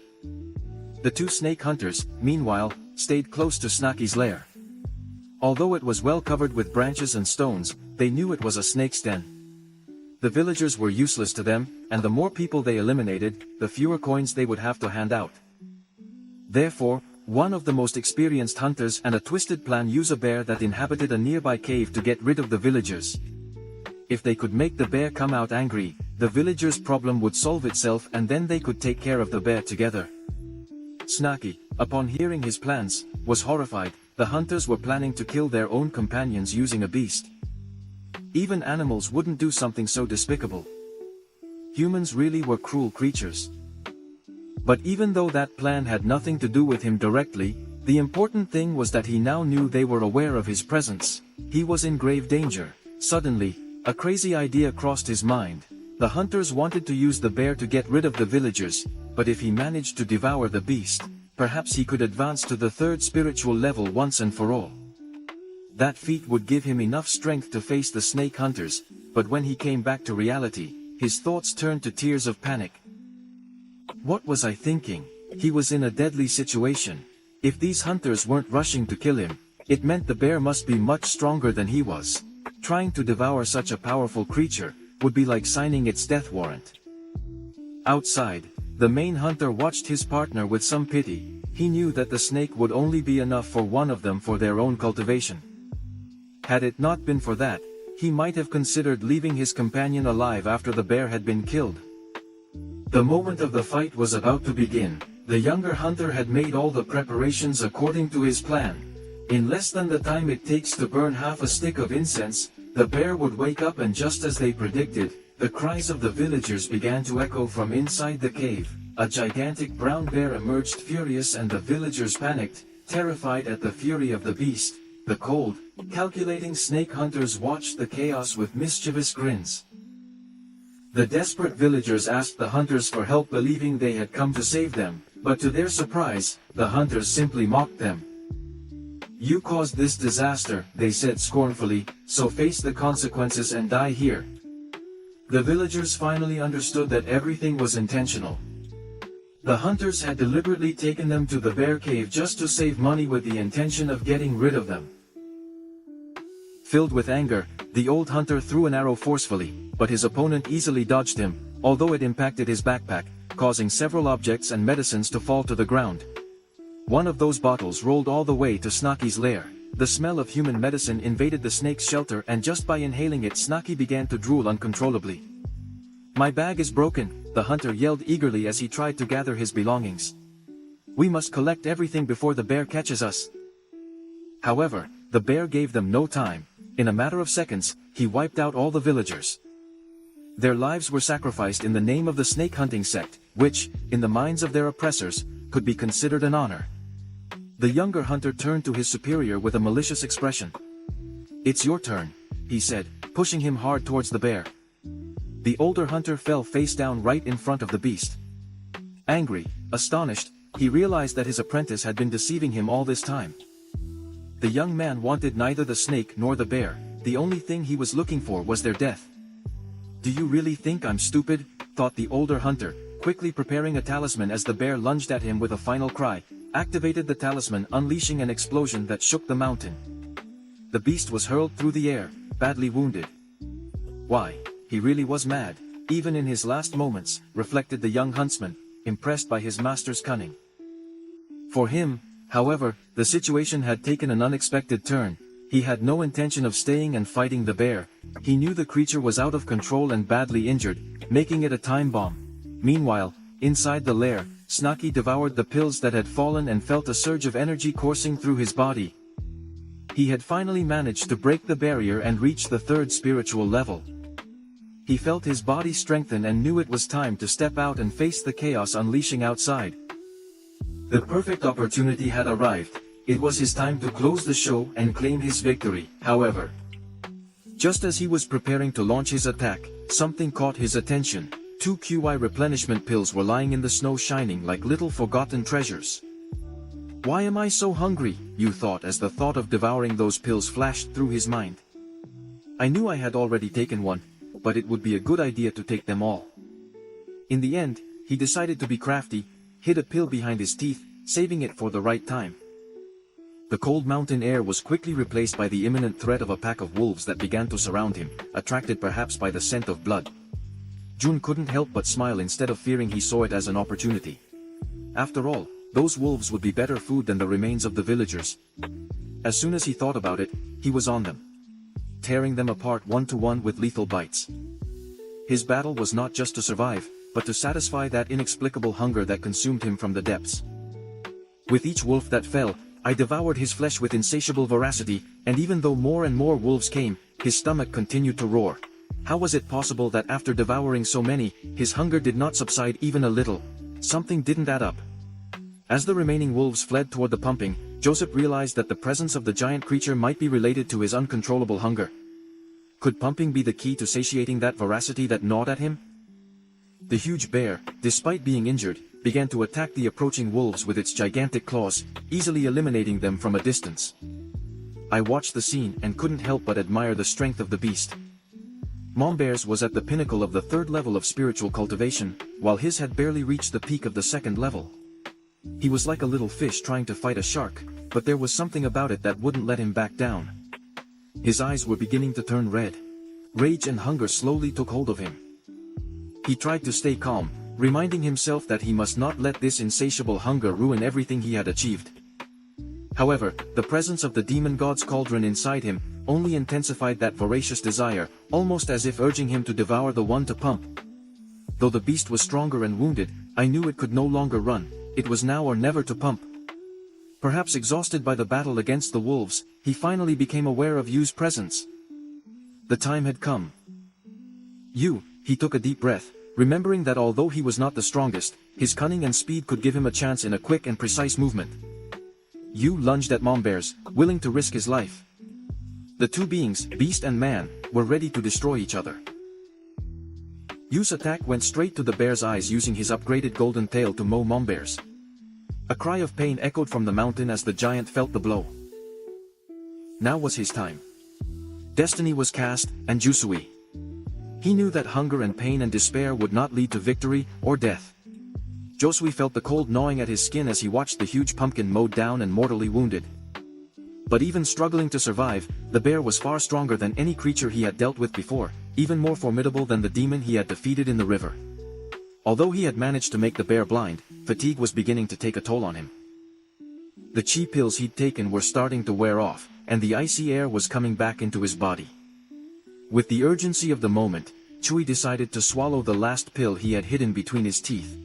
[SPEAKER 1] The 2 snake hunters, meanwhile, stayed close to Snakey's lair. Although it was well covered with branches and stones, they knew it was a snake's den. The villagers were useless to them, and the more people they eliminated, the fewer coins they would have to hand out. Therefore, one of the most experienced hunters and a twisted plan used a bear that inhabited a nearby cave to get rid of the villagers. if they could make the bear come out angry, the villagers' problem would solve itself and then they could take care of the bear together. Snakey, upon hearing his plans, was horrified. The hunters were planning to kill their own companions using a beast. Even animals wouldn't do something so despicable. Humans really were cruel creatures. But even though that plan had nothing to do with him directly, the important thing was that he now knew they were aware of his presence. He was in grave danger. Suddenly, a crazy idea crossed his mind. The hunters wanted to use the bear to get rid of the villagers, but if he managed to devour the beast, perhaps he could advance to the third spiritual level once and for all. That feat would give him enough strength to face the snake hunters, but when he came back to reality, his thoughts turned to tears of panic. What was I thinking? He was in a deadly situation. If these hunters weren't rushing to kill him, it meant the bear must be much stronger than he was. Trying to devour such a powerful creature would be like signing its death warrant. Outside, the main hunter watched his partner with some pity. He knew that the snake would only be enough for one of them for their own cultivation. Had it not been for that, he might have considered leaving his companion alive after the bear had been killed. The moment of the fight was about to begin. The younger hunter had made all the preparations according to his plan. In less than the time it takes to burn half a stick of incense, the bear would wake up, and just as they predicted, the cries of the villagers began to echo from inside the cave. A gigantic brown bear emerged furious, and the villagers panicked, terrified at the fury of the beast. The cold, calculating snake hunters watched the chaos with mischievous grins. The desperate villagers asked the hunters for help, believing they had come to save them, but to their surprise, the hunters simply mocked them. "You caused this disaster," they said scornfully, "so face the consequences and die here." The villagers finally understood that everything was intentional. The hunters had deliberately taken them to the bear cave just to save money with the intention of getting rid of them. Filled with anger, the old hunter threw an arrow forcefully, but his opponent easily dodged him, although it impacted his backpack, causing several objects and medicines to fall to the ground. One of those bottles rolled all the way to Snakey's lair. The smell of human medicine invaded the snake's shelter, and just by inhaling it, Snakey began to drool uncontrollably. "My bag is broken," the hunter yelled eagerly as he tried to gather his belongings. "We must collect everything before the bear catches us." However, the bear gave them no time. In a matter of seconds, he wiped out all the villagers. Their lives were sacrificed in the name of the snake hunting sect, which, in the minds of their oppressors, could be considered an honor. The younger hunter turned to his superior with a malicious expression. "It's your turn," he said, pushing him hard towards the bear. The older hunter fell face down right in front of the beast. Angry, astonished, he realized that his apprentice had been deceiving him all this time. The young man wanted neither the snake nor the bear. The only thing he was looking for was their death. "Do you really think I'm stupid?" thought the older hunter, quickly preparing a talisman as the bear lunged at him with a final cry, activated the talisman, unleashing an explosion that shook the mountain. The beast was hurled through the air, badly wounded. Why, he really was mad, even in his last moments, reflected the young huntsman, impressed by his master's cunning. For him, however, the situation had taken an unexpected turn. He had no intention of staying and fighting the bear. He knew the creature was out of control and badly injured, making it a time bomb. Meanwhile, inside the lair, Snakey devoured the pills that had fallen and felt a surge of energy coursing through his body. He had finally managed to break the barrier and reach the third spiritual level. He felt his body strengthen and knew it was time to step out and face the chaos unleashing outside. The perfect opportunity had arrived. It was his time to close the show and claim his victory. However, just as he was preparing to launch his attack, something caught his attention. 2 QI replenishment pills were lying in the snow, shining like little forgotten treasures. "Why am I so hungry?" you thought as the thought of devouring those pills flashed through his mind. "I knew I had already taken one, but it would be a good idea to take them all." In the end, he decided to be crafty, hid a pill behind his teeth, saving it for the right time. The cold mountain air was quickly replaced by the imminent threat of a pack of wolves that began to surround him, attracted perhaps by the scent of blood. Jun couldn't help but smile. Instead of fearing, he saw it as an opportunity. After all, those wolves would be better food than the remains of the villagers. As soon as he thought about it, he was on them. tearing them apart one-to-one with lethal bites. His battle was not just to survive, but to satisfy that inexplicable hunger that consumed him from the depths. With each wolf that fell, I devoured his flesh with insatiable voracity, and even though more and more wolves came, his stomach continued to roar. How was it possible that after devouring so many, his hunger did not subside even a little? Something didn't add up. As the remaining wolves fled toward the pumping, Joseph realized that the presence of the giant creature might be related to his uncontrollable hunger. Could pumping be the key to satiating that voracity that gnawed at him? The huge bear, despite being injured, began to attack the approaching wolves with its gigantic claws, easily eliminating them from a distance. I watched the scene and couldn't help but admire the strength of the beast. Mombear's was at the pinnacle of the 3rd level of spiritual cultivation, while his had barely reached the peak of the 2nd level. He was like a little fish trying to fight a shark, but there was something about it that wouldn't let him back down. His eyes were beginning to turn red. Rage and hunger slowly took hold of him. He tried to stay calm, reminding himself that he must not let this insatiable hunger ruin everything he had achieved. However, the presence of the demon god's cauldron inside him only intensified that voracious desire, almost as if urging him to devour the one to pump. Though the beast was stronger and wounded, I knew it could no longer run. It was now or never to pump. Perhaps exhausted by the battle against the wolves, he finally became aware of Yu's presence. The time had come. Yu, he took a deep breath, remembering that although he was not the strongest, his cunning and speed could give him a chance in a quick and precise movement. Yu lunged at Mombear's, willing to risk his life. The two beings, beast and man, were ready to destroy each other. Yu's attack went straight to the bear's eyes, using his upgraded golden tail to mow Mombear's. A cry of pain echoed from the mountain as the giant felt the blow. Now was his time. Destiny was cast, and Jusui. He knew that hunger and pain and despair would not lead to victory or death. Josui felt the cold gnawing at his skin as he watched the huge pumpkin mowed down and mortally wounded. But even struggling to survive, the bear was far stronger than any creature he had dealt with before, even more formidable than the demon he had defeated in the river. Although he had managed to make the bear blind, fatigue was beginning to take a toll on him. The chi pills he'd taken were starting to wear off, and the icy air was coming back into his body. With the urgency of the moment, Chui decided to swallow the last pill he had hidden between his teeth.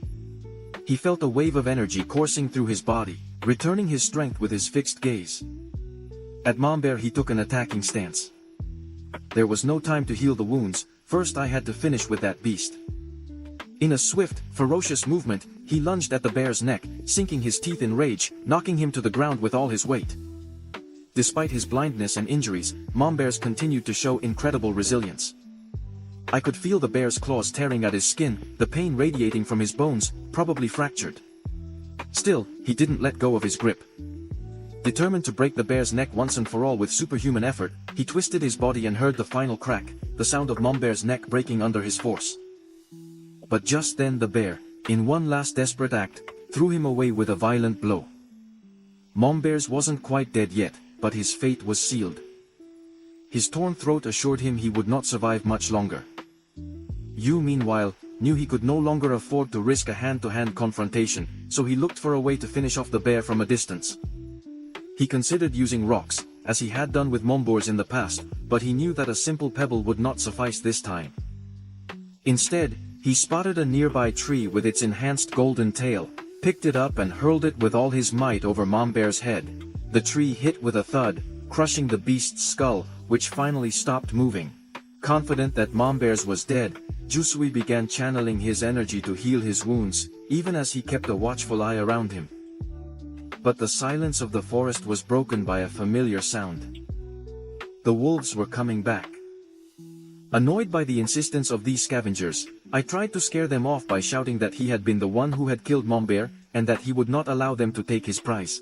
[SPEAKER 1] He felt a wave of energy coursing through his body, returning his strength with his fixed gaze. At Mombear he took an attacking stance. There was no time to heal the wounds, first I had to finish with that beast. In a swift, ferocious movement, he lunged at the bear's neck, sinking his teeth in rage, knocking him to the ground with all his weight. Despite his blindness and injuries, Mombear's continued to show incredible resilience. I could feel the bear's claws tearing at his skin, the pain radiating from his bones, probably fractured. Still, he didn't let go of his grip. Determined to break the bear's neck once and for all with superhuman effort, he twisted his body and heard the final crack, the sound of Mombear's neck breaking under his force. But just then the bear, in one last desperate act, threw him away with a violent blow. Mombear's wasn't quite dead yet, but his fate was sealed. His torn throat assured him he would not survive much longer. Yu, meanwhile, knew he could no longer afford to risk a hand-to-hand confrontation, so he looked for a way to finish off the bear from a distance. He considered using rocks, as he had done with Mombear's in the past, but he knew that a simple pebble would not suffice this time. Instead, he spotted a nearby tree with its enhanced golden tail, picked it up and hurled it with all his might over Mombear's head. The tree hit with a thud, crushing the beast's skull, which finally stopped moving. Confident that Mombear's was dead, Jusui began channeling his energy to heal his wounds, even as he kept a watchful eye around him. But the silence of the forest was broken by a familiar sound. The wolves were coming back. Annoyed by the insistence of these scavengers, I tried to scare them off by shouting that he had been the one who had killed Mombear, and that he would not allow them to take his prize.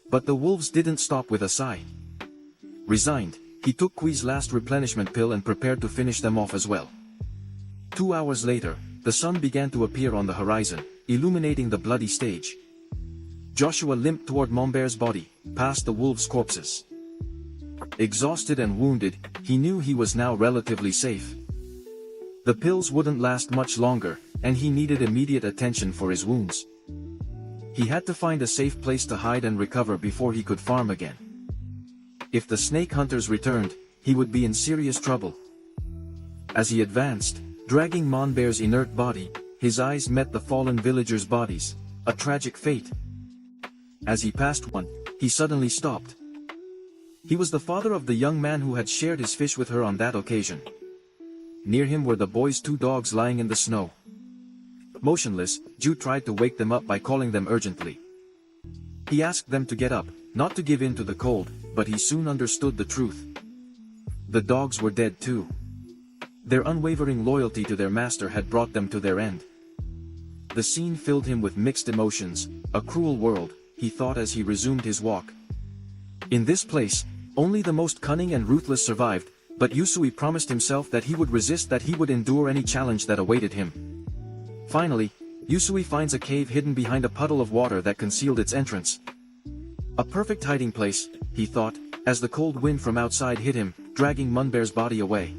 [SPEAKER 1] But the wolves didn't stop with a sigh. Resigned, he took Kui's last replenishment pill and prepared to finish them off as well. 2 hours later, the sun began to appear on the horizon, illuminating the bloody stage. Joshua limped toward Mombear's body, past the wolves' corpses. Exhausted and wounded, he knew he was now relatively safe. The pills wouldn't last much longer, and he needed immediate attention for his wounds. He had to find a safe place to hide and recover before he could farm again. If the snake hunters returned, he would be in serious trouble. As he advanced, dragging Monbear's inert body, his eyes met the fallen villagers' bodies, a tragic fate. As he passed one, he suddenly stopped. He was the father of the young man who had shared his fish with her on that occasion. Near him were the boy's 2 dogs lying in the snow. Motionless, Ju tried to wake them up by calling them urgently. He asked them to get up, not to give in to the cold, but he soon understood the truth. The dogs were dead too. Their unwavering loyalty to their master had brought them to their end. The scene filled him with mixed emotions. A cruel world, he thought as he resumed his walk. In this place, only the most cunning and ruthless survived, but Yusui promised himself that he would resist, that he would endure any challenge that awaited him. Finally, Yusui finds a cave hidden behind a puddle of water that concealed its entrance. A perfect hiding place, he thought, as the cold wind from outside hit him, dragging Monbear's body away.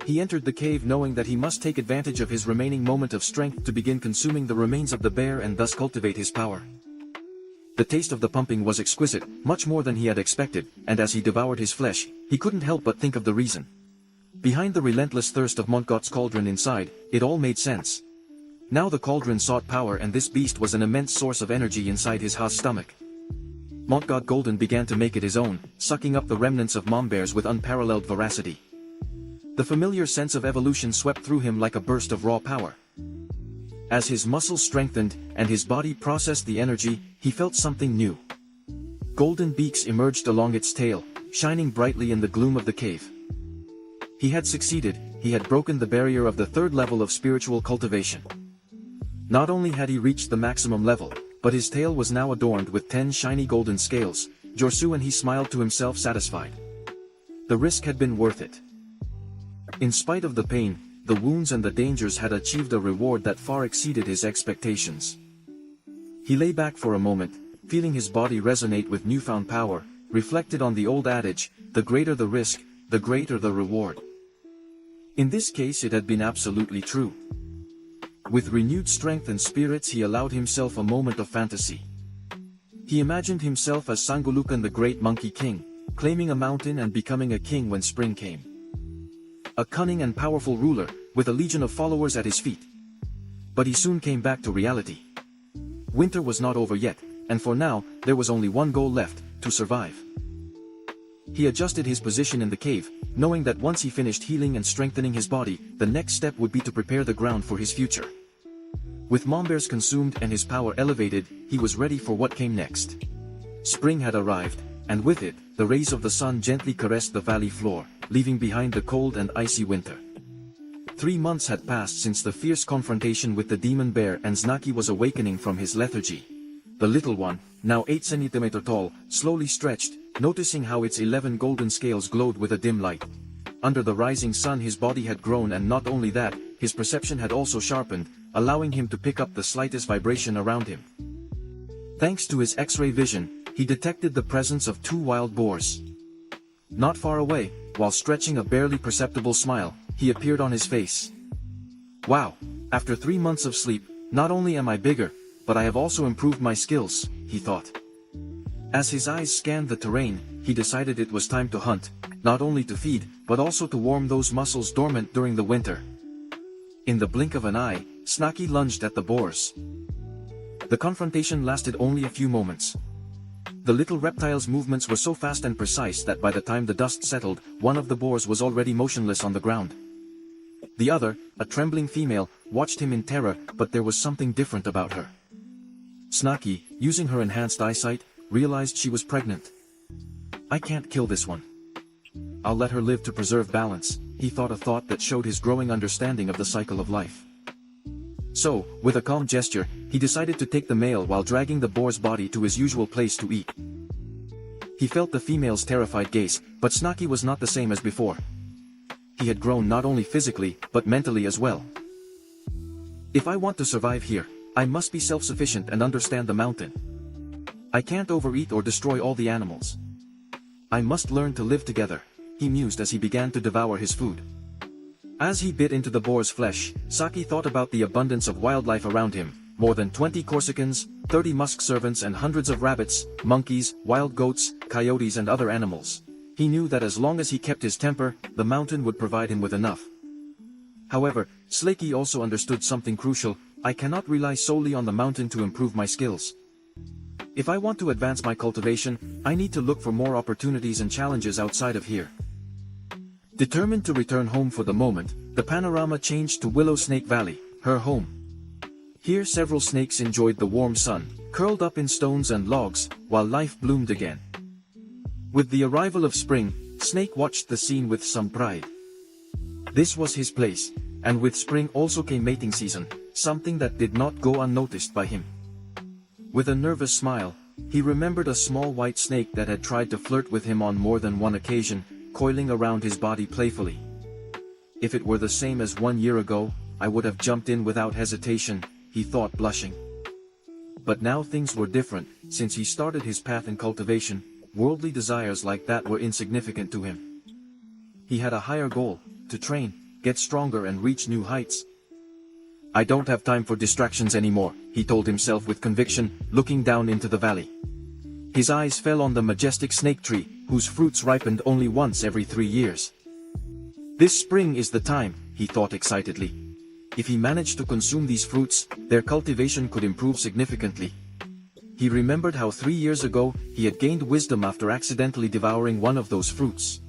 [SPEAKER 1] He entered the cave knowing that he must take advantage of his remaining moment of strength to begin consuming the remains of the bear and thus cultivate his power. The taste of the pumping was exquisite, much more than he had expected, and as he devoured his flesh, he couldn't help but think of the reason. Behind the relentless thirst of Montgot's cauldron inside, it all made sense. Now the cauldron sought power, and this beast was an immense source of energy inside his hot stomach. Montgot Golden began to make it his own, sucking up the remnants of Monbear's with unparalleled voracity. The familiar sense of evolution swept through him like a burst of raw power. As his muscles strengthened, and his body processed the energy, he felt something new. Golden beaks emerged along its tail, shining brightly in the gloom of the cave. He had succeeded, he had broken the barrier of the 3rd level of spiritual cultivation. Not only had he reached the maximum level, but his tail was now adorned with 10 shiny golden scales. Jorsu, and he smiled to himself, satisfied. The risk had been worth it. In spite of the pain, the wounds and the dangers had achieved a reward that far exceeded his expectations. He lay back for a moment, feeling his body resonate with newfound power, reflected on the old adage, the greater the risk, the greater the reward. In this case it had been absolutely true. With renewed strength and spirits he allowed himself a moment of fantasy. He imagined himself as Sangulukan, the great monkey king, claiming a mountain and becoming a king when spring came. A cunning and powerful ruler, with a legion of followers at his feet. But he soon came back to reality. Winter was not over yet, and for now, there was only one goal left, to survive. He adjusted his position in the cave, knowing that once he finished healing and strengthening his body, the next step would be to prepare the ground for his future. With Monbear's consumed and his power elevated, he was ready for what came next. Spring had arrived, and with it, the rays of the sun gently caressed the valley floor, leaving behind the cold and icy winter. 3 months had passed since the fierce confrontation with the demon bear, and Snakey was awakening from his lethargy. The little one, now 8 centimeters tall, slowly stretched, noticing how its 11 golden scales glowed with a dim light. Under the rising sun his body had grown, and not only that, his perception had also sharpened, allowing him to pick up the slightest vibration around him. Thanks to his X-ray vision, he detected the presence of 2 wild boars. Not far away, while stretching a barely perceptible smile, he appeared on his face. Wow, after 3 months of sleep, not only am I bigger, but I have also improved my skills, he thought. As his eyes scanned the terrain, he decided it was time to hunt, not only to feed, but also to warm those muscles dormant during the winter. In the blink of an eye, Snakey lunged at the boars. The confrontation lasted only a few moments. The little reptile's movements were so fast and precise that by the time the dust settled, one of the boars was already motionless on the ground. The other, a trembling female, watched him in terror, but there was something different about her. Snakey, using her enhanced eyesight, realized she was pregnant. I can't kill this one. I'll let her live to preserve balance, he thought, a thought that showed his growing understanding of the cycle of life. So, with a calm gesture, he decided to take the male while dragging the boar's body to his usual place to eat. He felt the female's terrified gaze, but Snakey was not the same as before. He had grown not only physically, but mentally as well. If I want to survive here, I must be self-sufficient and understand the mountain. I can't overeat or destroy all the animals. I must learn to live together, he mused as he began to devour his food. As he bit into the boar's flesh, Saki thought about the abundance of wildlife around him, more than 20 Corsicans, 30 musk servants and hundreds of rabbits, monkeys, wild goats, coyotes and other animals. He knew that as long as he kept his temper, the mountain would provide him with enough. However, Snakey also understood something crucial: I cannot rely solely on the mountain to improve my skills. If I want to advance my cultivation, I need to look for more opportunities and challenges outside of here. Determined to return home for the moment, the panorama changed to Willow Snake Valley, her home. Here several snakes enjoyed the warm sun, curled up in stones and logs, while life bloomed again. With the arrival of spring, Snake watched the scene with some pride. This was his place, and with spring also came mating season, something that did not go unnoticed by him. With a nervous smile, he remembered a small white snake that had tried to flirt with him on more than one occasion, coiling around his body playfully. If it were the same as 1 year ago, I would have jumped in without hesitation, he thought, blushing. But now things were different. Since he started his path in cultivation, worldly desires like that were insignificant to him. He had a higher goal: to train, get stronger and reach new heights. I don't have time for distractions anymore, he told himself with conviction, looking down into the valley. His eyes fell on the majestic snake tree, whose fruits ripened only once every 3 years. This spring is the time, he thought excitedly. If he managed to consume these fruits, their cultivation could improve significantly. He remembered how 3 years ago, he had gained wisdom after accidentally devouring one of those fruits.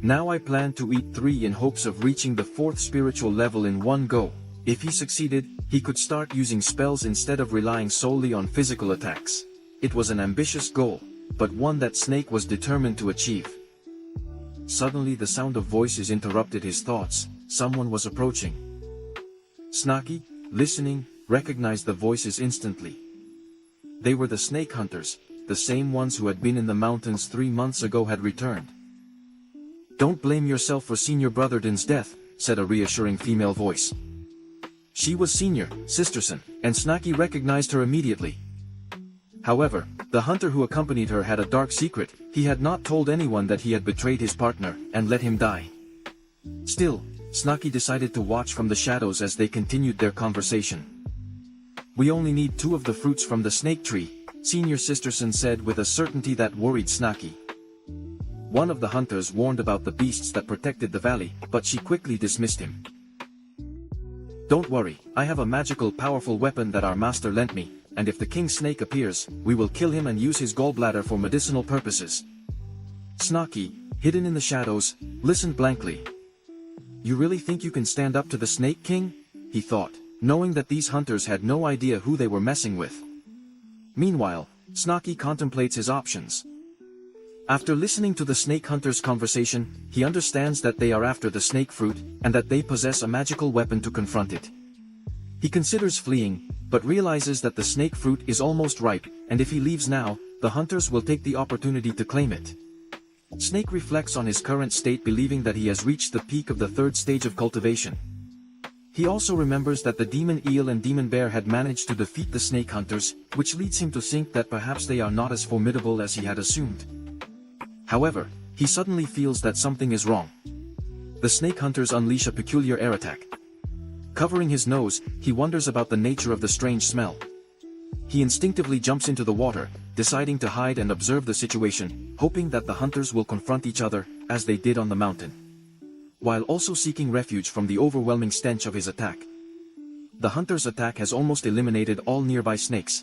[SPEAKER 1] Now I plan to eat 3 in hopes of reaching the 4th spiritual level in one go. If he succeeded, he could start using spells instead of relying solely on physical attacks. It was an ambitious goal, but one that Snake was determined to achieve. Suddenly the sound of voices interrupted his thoughts. Someone was approaching. Snakey, listening, recognized the voices instantly. They were the snake hunters, the same ones who had been in the mountains 3 months ago had returned. Don't blame yourself for Senior Brotherton's death, said a reassuring female voice. She was Senior, Sisterson, and Snakey recognized her immediately. However, the hunter who accompanied her had a dark secret. He had not told anyone that he had betrayed his partner, and let him die. Still, Snakey decided to watch from the shadows as they continued their conversation. We only need 2 of the fruits from the snake tree, Senior Sisterson said with a certainty that worried Snakey. One of the hunters warned about the beasts that protected the valley, but she quickly dismissed him. Don't worry, I have a magical powerful weapon that our master lent me, and if the king snake appears, we will kill him and use his gallbladder for medicinal purposes. Snakey, hidden in the shadows, listened blankly. You really think you can stand up to the Snake King? He thought, knowing that these hunters had no idea who they were messing with. Meanwhile, Snakey contemplates his options. After listening to the snake hunters' conversation, he understands that they are after the snake fruit, and that they possess a magical weapon to confront it. He considers fleeing, but realizes that the snake fruit is almost ripe, and if he leaves now, the hunters will take the opportunity to claim it. Snake reflects on his current state, believing that he has reached the peak of the 3rd stage of cultivation. He also remembers that the demon eel and demon bear had managed to defeat the snake hunters, which leads him to think that perhaps they are not as formidable as he had assumed. However, he suddenly feels that something is wrong. The snake hunters unleash a peculiar air attack. Covering his nose, he wonders about the nature of the strange smell. He instinctively jumps into the water, deciding to hide and observe the situation, hoping that the hunters will confront each other, as they did on the mountain, while also seeking refuge from the overwhelming stench of his attack. The hunter's attack has almost eliminated all nearby snakes.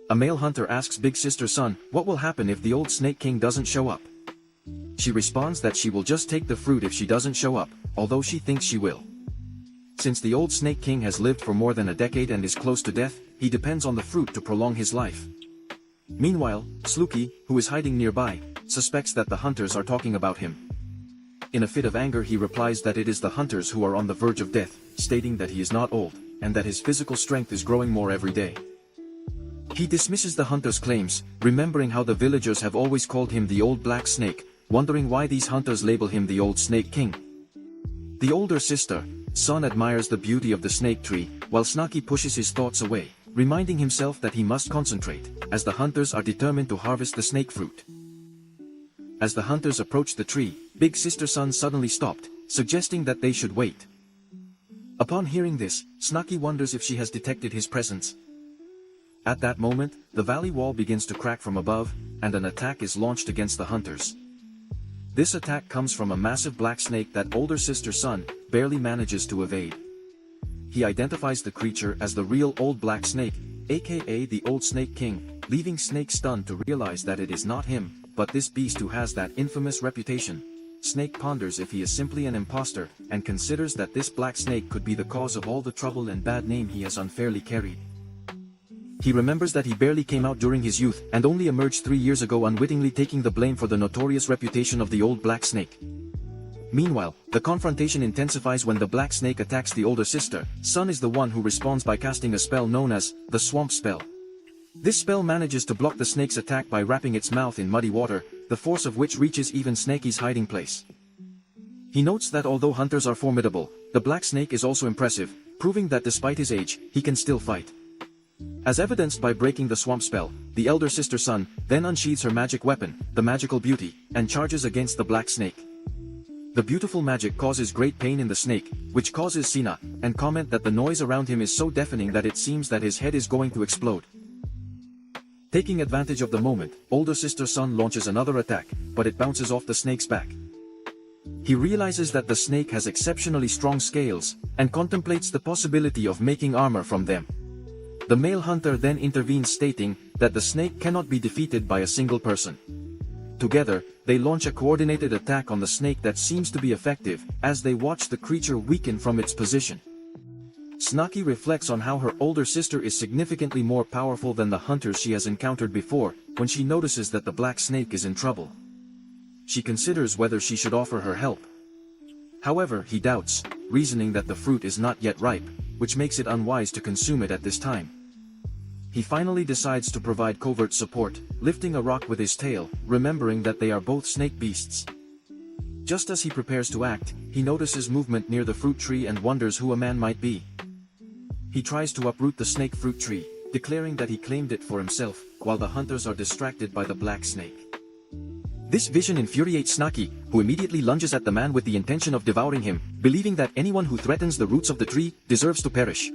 [SPEAKER 1] A male hunter asks Big Sister's son, what will happen if the old Snake King doesn't show up? She responds that she will just take the fruit if she doesn't show up, although she thinks she will. Since the old Snake King has lived for more than a decade and is close to death, he depends on the fruit to prolong his life. Meanwhile, Snooky, who is hiding nearby, suspects that the hunters are talking about him. In a fit of anger he replies that it is the hunters who are on the verge of death, stating that he is not old, and that his physical strength is growing more every day. He dismisses the hunters' claims, remembering how the villagers have always called him the Old Black Snake, wondering why these hunters label him the Old Snake King. The older sister, Son admires the beauty of the snake tree, while Snooky pushes his thoughts away, reminding himself that he must concentrate, as the hunters are determined to harvest the snake fruit. As the hunters approached the tree, Big Sister Son suddenly stopped, suggesting that they should wait. Upon hearing this, Snooky wonders if she has detected his presence. At that moment, the valley wall begins to crack from above, and an attack is launched against the hunters. This attack comes from a massive black snake that older sister Sun barely manages to evade. He identifies the creature as the real old black snake, aka the old Snake King, leaving Snake stunned to realize that it is not him, but this beast who has that infamous reputation. Snake ponders if he is simply an imposter, and considers that this black snake could be the cause of all the trouble and bad name he has unfairly carried. He remembers that he barely came out during his youth and only emerged 3 years ago, unwittingly taking the blame for the notorious reputation of the old black snake. Meanwhile, the confrontation intensifies when the black snake attacks the older sister. Sun is the one who responds by casting a spell known as the swamp spell. This spell manages to block the snake's attack by wrapping its mouth in muddy water, the force of which reaches even Snakey's hiding place. He notes that although hunters are formidable, the black snake is also impressive, proving that despite his age, he can still fight. As evidenced by breaking the swamp spell, the elder sister Sun then unsheathes her magic weapon, the magical beauty, and charges against the black snake. The beautiful magic causes great pain in the snake, which causes Sina and comment that the noise around him is so deafening that it seems that his head is going to explode. Taking advantage of the moment, older sister Sun launches another attack, but it bounces off the snake's back. He realizes that the snake has exceptionally strong scales, and contemplates the possibility of making armor from them. The male hunter then intervenes, stating that the snake cannot be defeated by a single person. Together, they launch a coordinated attack on the snake that seems to be effective, as they watch the creature weaken from its position. Snakey reflects on how her older sister is significantly more powerful than the hunters she has encountered before, when she notices that the black snake is in trouble. She considers whether she should offer her help. However, he doubts, reasoning that the fruit is not yet ripe, which makes it unwise to consume it at this time. He finally decides to provide covert support, lifting a rock with his tail, remembering that they are both snake beasts. Just as he prepares to act, he notices movement near the fruit tree and wonders who a man might be. He tries to uproot the snake fruit tree, declaring that he claimed it for himself, while the hunters are distracted by the black snake. This vision infuriates Snakey, who immediately lunges at the man with the intention of devouring him, believing that anyone who threatens the roots of the tree deserves to perish.